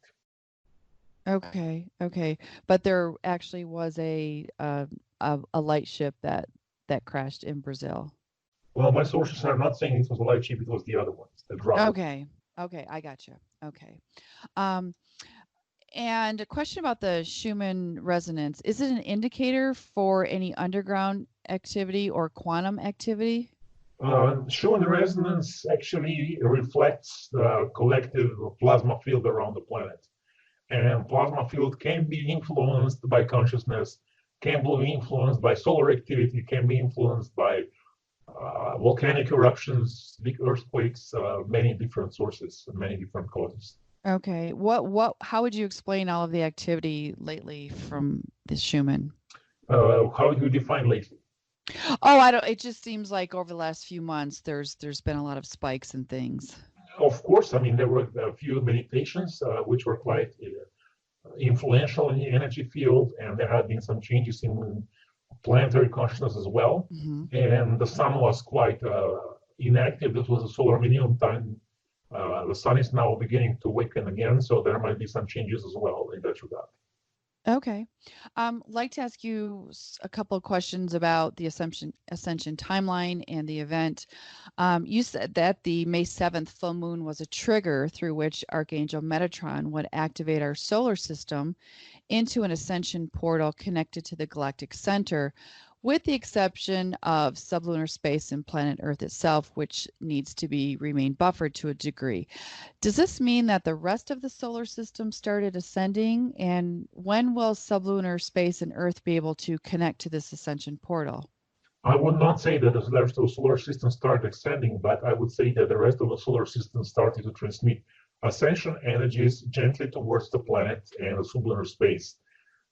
Speaker 1: Okay, okay, but there actually was a light ship that crashed in Brazil.
Speaker 2: Well, my sources are not saying it was a light ship; it was the other ones, the Draco.
Speaker 1: Okay, okay, I got you. Okay, and a question about the Schumann resonance: is it an indicator for any underground activity or quantum activity?
Speaker 2: Schumann resonance actually reflects the collective plasma field around the planet. And plasma field can be influenced by consciousness, can be influenced by solar activity, can be influenced by volcanic eruptions, big earthquakes, many different sources, many different causes.
Speaker 1: Okay. How would you explain all of the activity lately from the Schumann?
Speaker 2: How do you define lately?
Speaker 1: Oh, I don't. It just seems like over the last few months, there's been a lot of spikes and things.
Speaker 2: Of course, I mean there were a few meditations which were quite influential in the energy field, and there had been some changes in planetary consciousness as well. Mm-hmm. And the sun was quite inactive. This was a solar minimum time. The sun is now beginning to awaken again, so there might be some changes as well in that regard.
Speaker 1: Okay. Like to ask you a couple of questions about the Ascension Timeline and the event. You said that the May 7th full moon was a trigger through which Archangel Metatron would activate our solar system into an ascension portal connected to the galactic center, with the exception of sublunar space and planet Earth itself, which needs to remain buffered to a degree. Does this mean that the rest of the solar system started ascending? And when will sublunar space and Earth be able to connect to this ascension portal?
Speaker 2: I would not say that the rest of the solar system started ascending, but I would say that the rest of the solar system started to transmit ascension energies gently towards the planet and the sublunar space.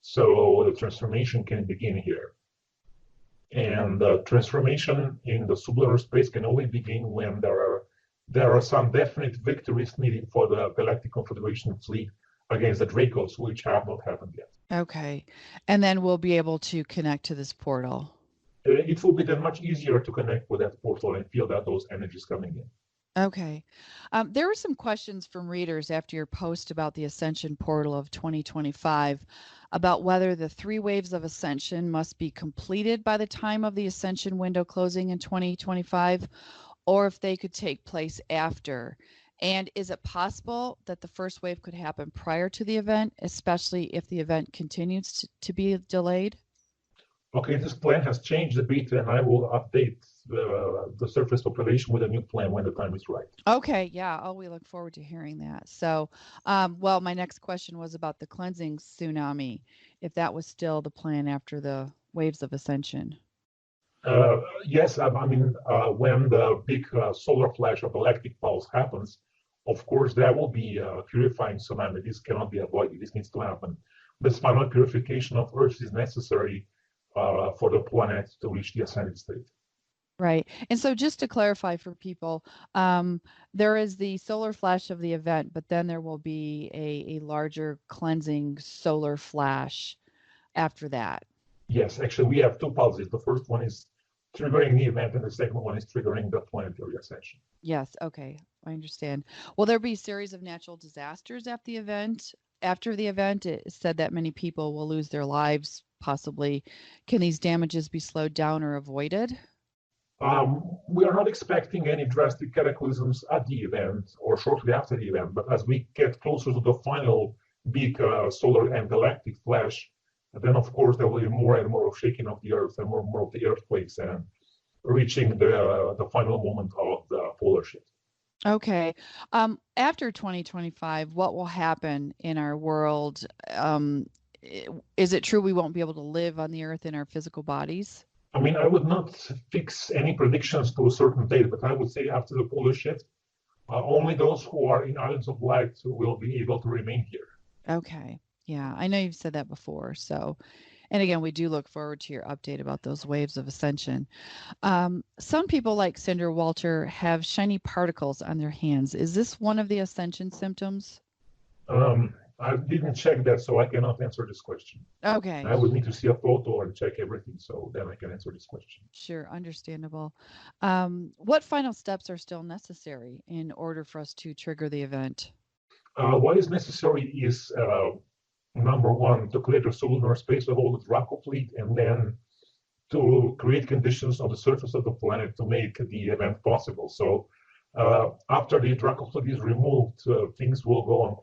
Speaker 2: So the transformation can begin here. And the transformation in the sublunar space can only begin when there are there are some definite victories needed for the Galactic Confederation fleet against the Dracos, which have not happened yet.
Speaker 1: Okay. And then we'll be able to connect to this portal.
Speaker 2: It will be then much easier to connect with that portal and feel that those energies coming in.
Speaker 1: Okay. There were some questions from readers after your post about the Ascension portal of 2025 about whether the 3 waves of Ascension must be completed by the time of the Ascension window closing in 2025, or if they could take place after. And is it possible that the first wave could happen prior to the event, especially if the event continues to be delayed?
Speaker 2: Okay, this plan has changed a bit, and I will update the surface population with a new plan when the time is right.
Speaker 1: Okay, yeah. Oh, we look forward to hearing that. So, well, my next question was about the cleansing tsunami, if that was still the plan after the waves of Ascension.
Speaker 2: Yes, when the big solar flash of galactic pulse happens, of course, there will be purifying tsunami. This cannot be avoided. This needs to happen. This final purification of Earth is necessary for the planet to reach the ascended state.
Speaker 1: Right. And so just to clarify for people, there is the solar flash of the event, but then there will be a larger cleansing solar flash after that.
Speaker 2: Yes, actually, we have 2 pulses. The first one is triggering the event, and the second one is triggering the planetary ascension.
Speaker 1: Yes. Okay. I understand. Will there be a series of natural disasters after the event? After the event, it is said that many people will lose their lives, possibly. Can these damages be slowed down or avoided?
Speaker 2: We are not expecting any drastic cataclysms at the event or shortly after the event, but as we get closer to the final big solar and galactic flash, then of course there will be more and more of shaking of the Earth and more and more of the earthquakes and reaching the final moment of the polar shift.
Speaker 1: Okay. After 2025, what will happen in our world? Is it true we won't be able to live on the Earth in our physical bodies?
Speaker 2: I would not fix any predictions to a certain date, but I would say after the polar shift, only those who are in Islands of Light will be able to remain here.
Speaker 1: Okay. Yeah, I know you've said that before. So, and again, we do look forward to your update about those waves of ascension. Some people, like Cinder Walter, have shiny particles on their hands. Is this one of the ascension symptoms?
Speaker 2: I didn't check that, so I cannot answer this question.
Speaker 1: Okay.
Speaker 2: I would need to see a photo and check everything, so then I can answer this question.
Speaker 1: Sure, understandable. What final steps are still necessary in order for us to trigger the event?
Speaker 2: What is necessary is, number one, to create a solar space of all the Draco fleet, and then to create conditions on the surface of the planet to make the event possible. So after the Draco fleet is removed, things will go on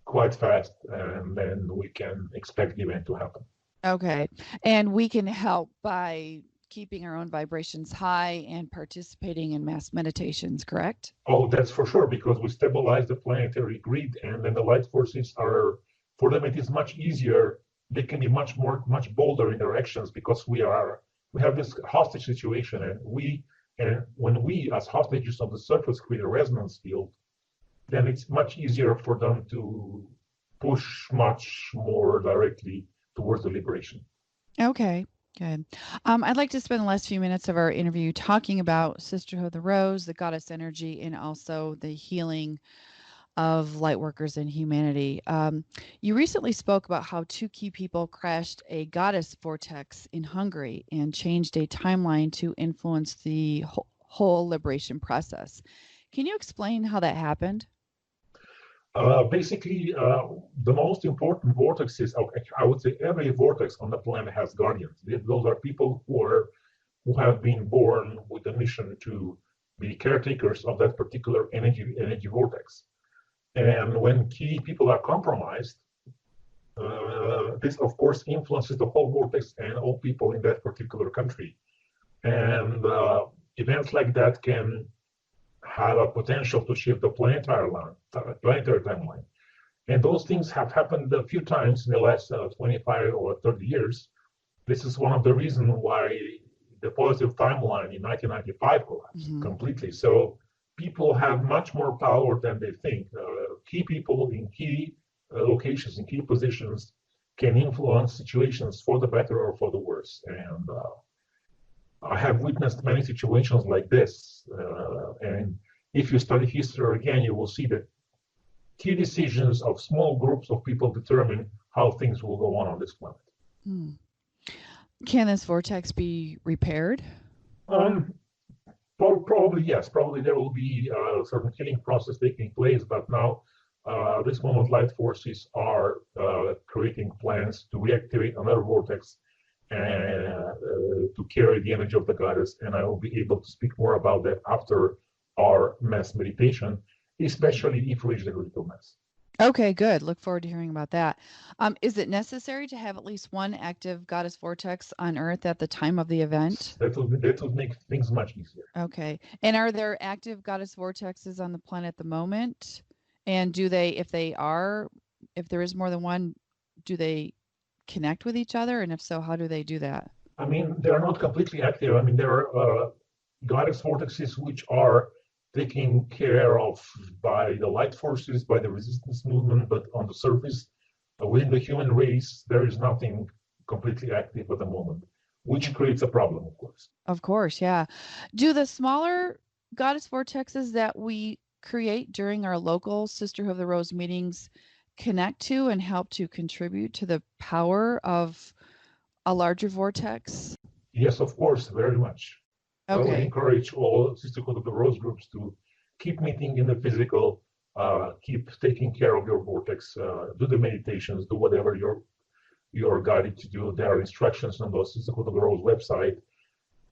Speaker 2: quite fast, and then we can expect the event to happen.
Speaker 1: Okay. And we can help by keeping our own vibrations high and participating in mass meditations, correct?
Speaker 2: Oh, that's for sure, because we stabilize the planetary grid, and then the light forces are, for them, it is much easier. They can be much bolder in their actions because we have this hostage situation, and when we as hostages of the surface create a resonance field, then it's much easier for them to push much more directly towards the liberation.
Speaker 1: Okay, good. I'd like to spend the last few minutes of our interview talking about Sisterhood of the Rose, the goddess energy, and also the healing of lightworkers and humanity. You recently spoke about how 2 key people crashed a goddess vortex in Hungary and changed a timeline to influence the whole liberation process. Can you explain how that happened?
Speaker 2: Basically, the most important vortexes, I would say every vortex on the planet has guardians. Those are people who have been born with a mission to be caretakers of that particular energy vortex. And when key people are compromised, this of course influences the whole vortex and all people in that particular country. And events like that can have a potential to shift the planetary timeline. And those things have happened a few times in the last 25 or 30 years. This is one of the reasons why the positive timeline in 1995 collapsed completely. So people have much more power than they think. Key people in key locations, in key positions, can influence situations for the better or for the worse. And I have witnessed many situations like this, and if you study history again, you will see that key decisions of small groups of people determine how things will go on this planet.
Speaker 1: Can this vortex be repaired?
Speaker 2: Probably yes. Probably there will be a certain healing process taking place, but now this moment light forces are creating plans to reactivate another vortex and to carry the energy of the goddess. And I will be able to speak more about that after our mass meditation, especially if we reach the critical mass.
Speaker 1: Okay, good. Look forward to hearing about that. Is it necessary to have at least one active goddess vortex on Earth at the time of the event?
Speaker 2: That would make things much easier.
Speaker 1: Okay. And are there active goddess vortexes on the planet at the moment? And do they, if there is more than one, do they connect with each other? And if so, how do they do that?
Speaker 2: I mean, they're not completely active. I mean, there are goddess vortexes which are taken care of by the light forces, by the resistance movement, but on the surface, within the human race, there is nothing completely active at the moment, which creates a problem, of course.
Speaker 1: Of course, yeah. Do the smaller goddess vortexes that we create during our local Sisterhood of the Rose meetings connect to and help to contribute to the power of a larger vortex?
Speaker 2: Yes, of course, very much.
Speaker 1: Okay.
Speaker 2: I would encourage all Sisterhood of the Rose groups to keep meeting in the physical, keep taking care of your vortex, do the meditations, do whatever you're guided to do. There are instructions on the Sisterhood of the Rose website,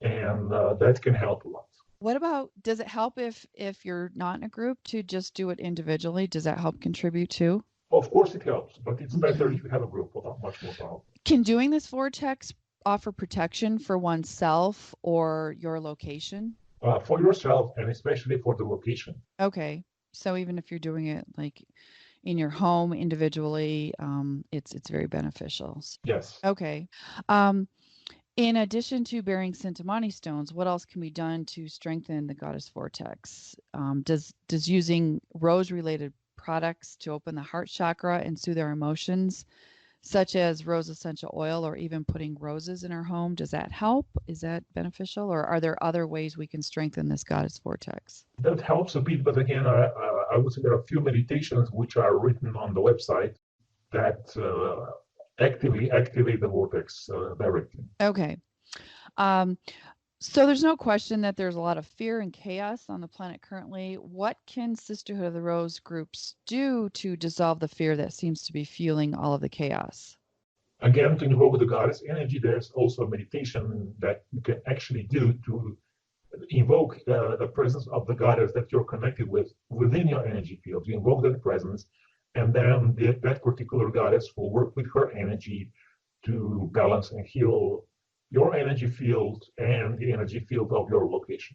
Speaker 2: and that can help a lot.
Speaker 1: What about, does it help if you're not in a group to just do it individually? Does that help contribute too?
Speaker 2: Of course it helps, but it's better if you have a group without much more power.
Speaker 1: Can doing this vortex offer protection for oneself or your location?
Speaker 2: For yourself and especially for the location.
Speaker 1: Okay. So even if you're doing it like in your home individually, it's very beneficial.
Speaker 2: Yes.
Speaker 1: Okay. In addition to bearing Sintamani stones, what else can be done to strengthen the goddess vortex? Does using rose-related products to open the heart chakra and soothe our emotions, such as rose essential oil or even putting roses in our home, does that help? Is that beneficial? Or are there other ways we can strengthen this goddess vortex?
Speaker 2: That helps a bit, but again, I would say there are a few meditations which are written on the website that actively activate the vortex directly.
Speaker 1: Okay. So there's no question that there's a lot of fear and chaos on the planet currently. What can Sisterhood of the Rose groups do to dissolve the fear that seems to be fueling all of the chaos?
Speaker 2: Again, to invoke the goddess energy, there's also a meditation that you can actually do to invoke the presence of the goddess that you're connected with within your energy field. You invoke that presence, and then that particular goddess will work with her energy to balance and heal your energy field and the energy field of your location.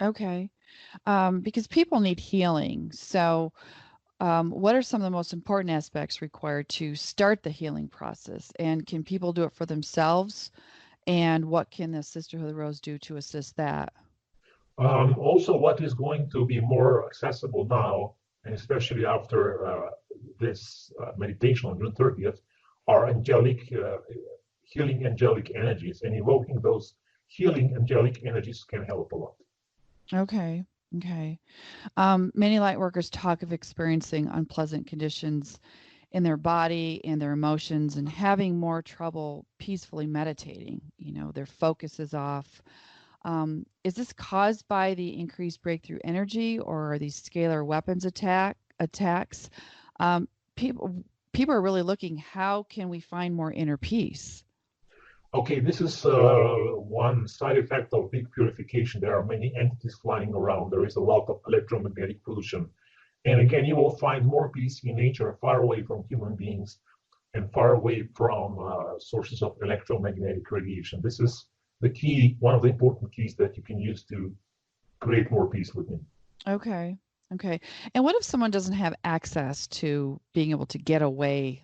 Speaker 1: Okay. Because people need healing. So what are some of the most important aspects required to start the healing process? And can people do it for themselves? And what can the Sisterhood of the Rose do to assist that?
Speaker 2: Also, what is going to be more accessible now, and especially after this meditation on June 30th, are angelic healing angelic energies, and evoking those healing angelic energies can help a lot.
Speaker 1: Okay. Many light workers talk of experiencing unpleasant conditions in their body and their emotions and having more trouble peacefully meditating. Their focus is off. Is this caused by the increased breakthrough energy, or are these scalar weapons attacks? People are really looking, how can we find more inner peace?
Speaker 2: Okay, this is one side effect of big purification. There are many entities flying around. There is a lot of electromagnetic pollution. And again, you will find more peace in nature, far away from human beings and far away from sources of electromagnetic radiation. This is the key, one of the important keys that you can use to create more peace within.
Speaker 1: Okay. And what if someone doesn't have access to being able to get away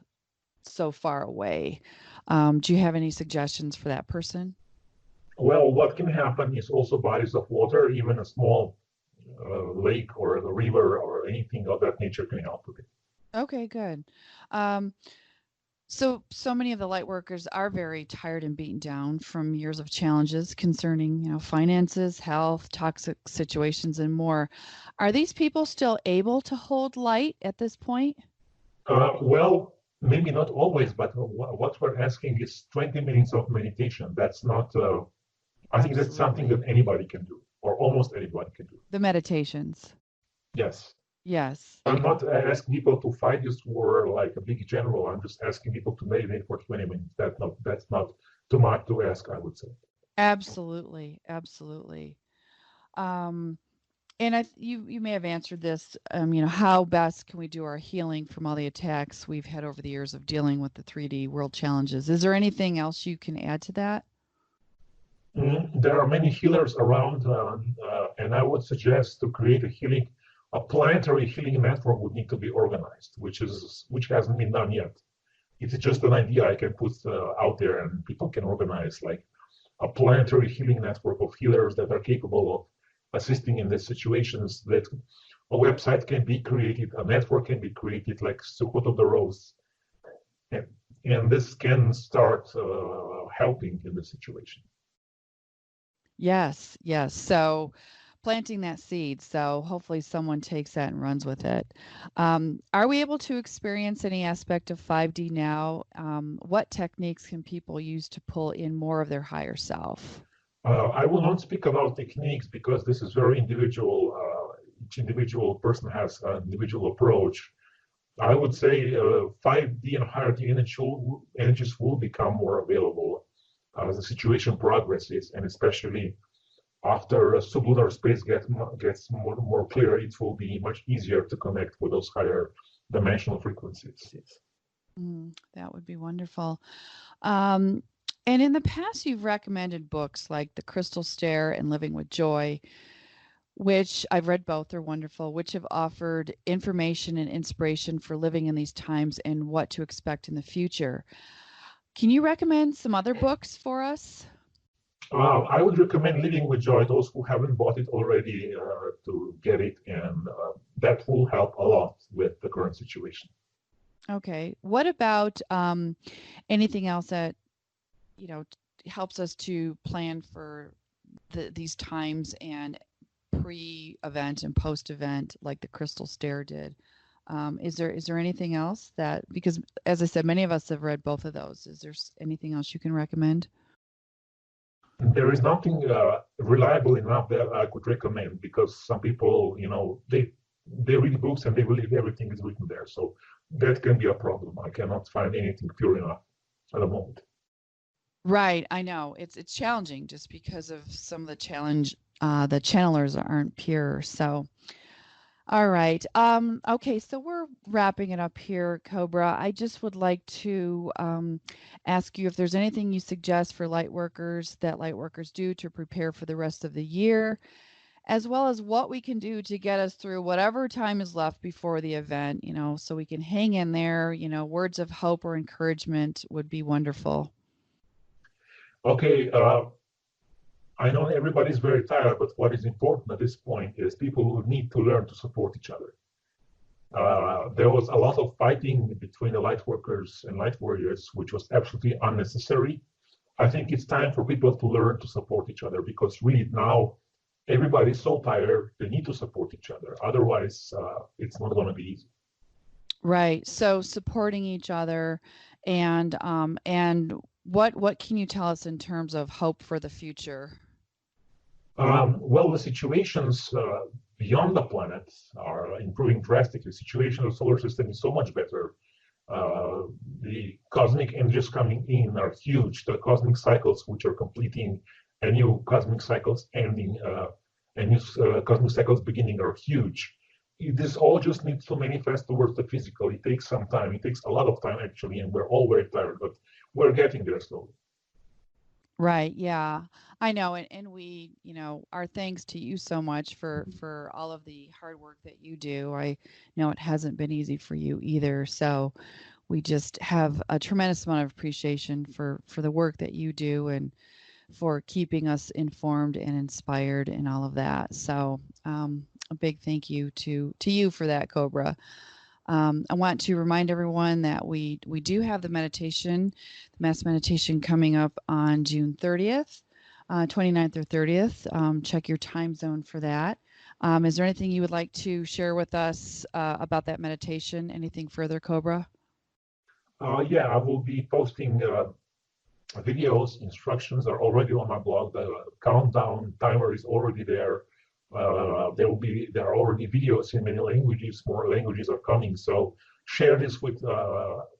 Speaker 1: so far away? Do you have any suggestions for that person?
Speaker 2: Well, what can happen is also bodies of water, even a small lake or a river or anything of that nature can help with it.
Speaker 1: Okay, good. So many of the light workers are very tired and beaten down from years of challenges concerning, finances, health, toxic situations, and more. Are these people still able to hold light at this point?
Speaker 2: Well, maybe not always, but what we're asking is 20 minutes of meditation. That's not, I think that's something that anybody can do, or almost anybody can do.
Speaker 1: The meditations.
Speaker 2: Yes.
Speaker 1: Yes.
Speaker 2: I'm not asking people to fight this war like a big general. I'm just asking people to meditate for 20 minutes. That's not too much to ask, I would say.
Speaker 1: Absolutely. Absolutely. And you may have answered this, how best can we do our healing from all the attacks we've had over the years of dealing with the 3D world challenges? Is there anything else you can add to that?
Speaker 2: There are many healers around, and I would suggest to create a planetary healing network would need to be organized, which hasn't been done yet. It's just an idea I can put out there, and people can organize like a planetary healing network of healers that are capable of assisting in these situations. That a website can be created, a network can be created, like Sisterhood of the Rose, and this can start helping in the situation.
Speaker 1: Yes, yes. So planting that seed. So hopefully someone takes that and runs with it. Are we able to experience any aspect of 5D now? What techniques can people use to pull in more of their higher self?
Speaker 2: I will not speak about techniques because this is very individual. Each individual person has an individual approach. I would say 5D and higher D energies will become more available as the situation progresses, and especially after sublunar space gets more clear, it will be much easier to connect with those higher dimensional frequencies.
Speaker 1: That would be wonderful. And in the past, you've recommended books like The Crystal Stair and Living with Joy, which I've read both. They're wonderful, which have offered information and inspiration for living in these times and what to expect in the future. Can you recommend some other books for us?
Speaker 2: I would recommend Living with Joy, those who haven't bought it already, to get it, and that will help a lot with the current situation.
Speaker 1: Okay. What about anything else that, helps us to plan for these times and pre-event and post-event like the Crystal Stair did? Is there anything else that, because as I said, many of us have read both of those. Is there anything else you can recommend?
Speaker 2: There is nothing reliable enough that I could recommend, because some people, they read books and they believe everything is written there. So that can be a problem. I cannot find anything pure enough at the moment.
Speaker 1: Right, I know it's challenging just because of some of the channelers aren't pure. So, all right. Okay, so we're wrapping it up here, Cobra. I just would like to ask you if there's anything you suggest for light workers do to prepare for the rest of the year, as well as what we can do to get us through whatever time is left before the event, so we can hang in there. Words of hope or encouragement would be wonderful.
Speaker 2: Okay, I know everybody's very tired, but what is important at this point is people who need to learn to support each other. There was a lot of fighting between the light workers and light warriors, which was absolutely unnecessary. I think it's time for people to learn to support each other, because really now everybody's so tired, they need to support each other. Otherwise, it's not going to be easy.
Speaker 1: Right. So supporting each other, and what can you tell us in terms of hope for the future?
Speaker 2: Well, the situations beyond the planet are improving drastically. The situation of the solar system is so much better. The cosmic energies coming in are huge. The cosmic cycles which are completing and new cosmic cycles ending and new cosmic cycles beginning are huge. This all just needs to manifest towards the physical. It takes some time. It takes a lot of time, actually, and we're all very tired, but we're getting there slowly.
Speaker 1: Right. Yeah, I know. And we, our thanks to you so much for all of the hard work that you do. I know it hasn't been easy for you either. So we just have a tremendous amount of appreciation for the work that you do and for keeping us informed and inspired and all of that. So a big thank you to you for that, Cobra. I want to remind everyone that we do have the mass meditation coming up on June 30th, 29th or 30th. Check your time zone for that. Is there anything you would like to share with us about that meditation? Anything further, Cobra?
Speaker 2: Yeah, I will be posting videos. Instructions are already on my blog. The countdown timer is already there. There are already videos in many languages. More languages are coming. So share this with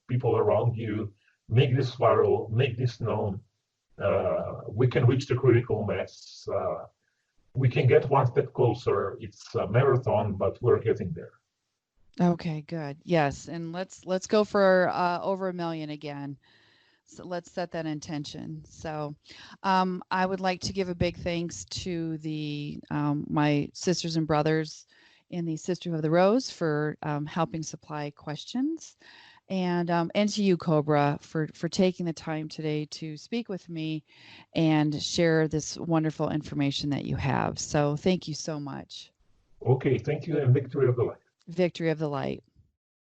Speaker 2: people around you. Make this viral. Make this known. We can reach the critical mass. We can get one step closer. It's a marathon, but we're getting there.
Speaker 1: Okay, good. Yes, and let's go for over 1 million again. So let's set that intention. So I would like to give a big thanks to the my sisters and brothers in the Sisterhood of the Rose for helping supply questions, and to you, Cobra, for taking the time today to speak with me and share this wonderful information that you have. So thank you so much.
Speaker 2: Okay, thank you, and victory of the light.
Speaker 1: Victory of the light.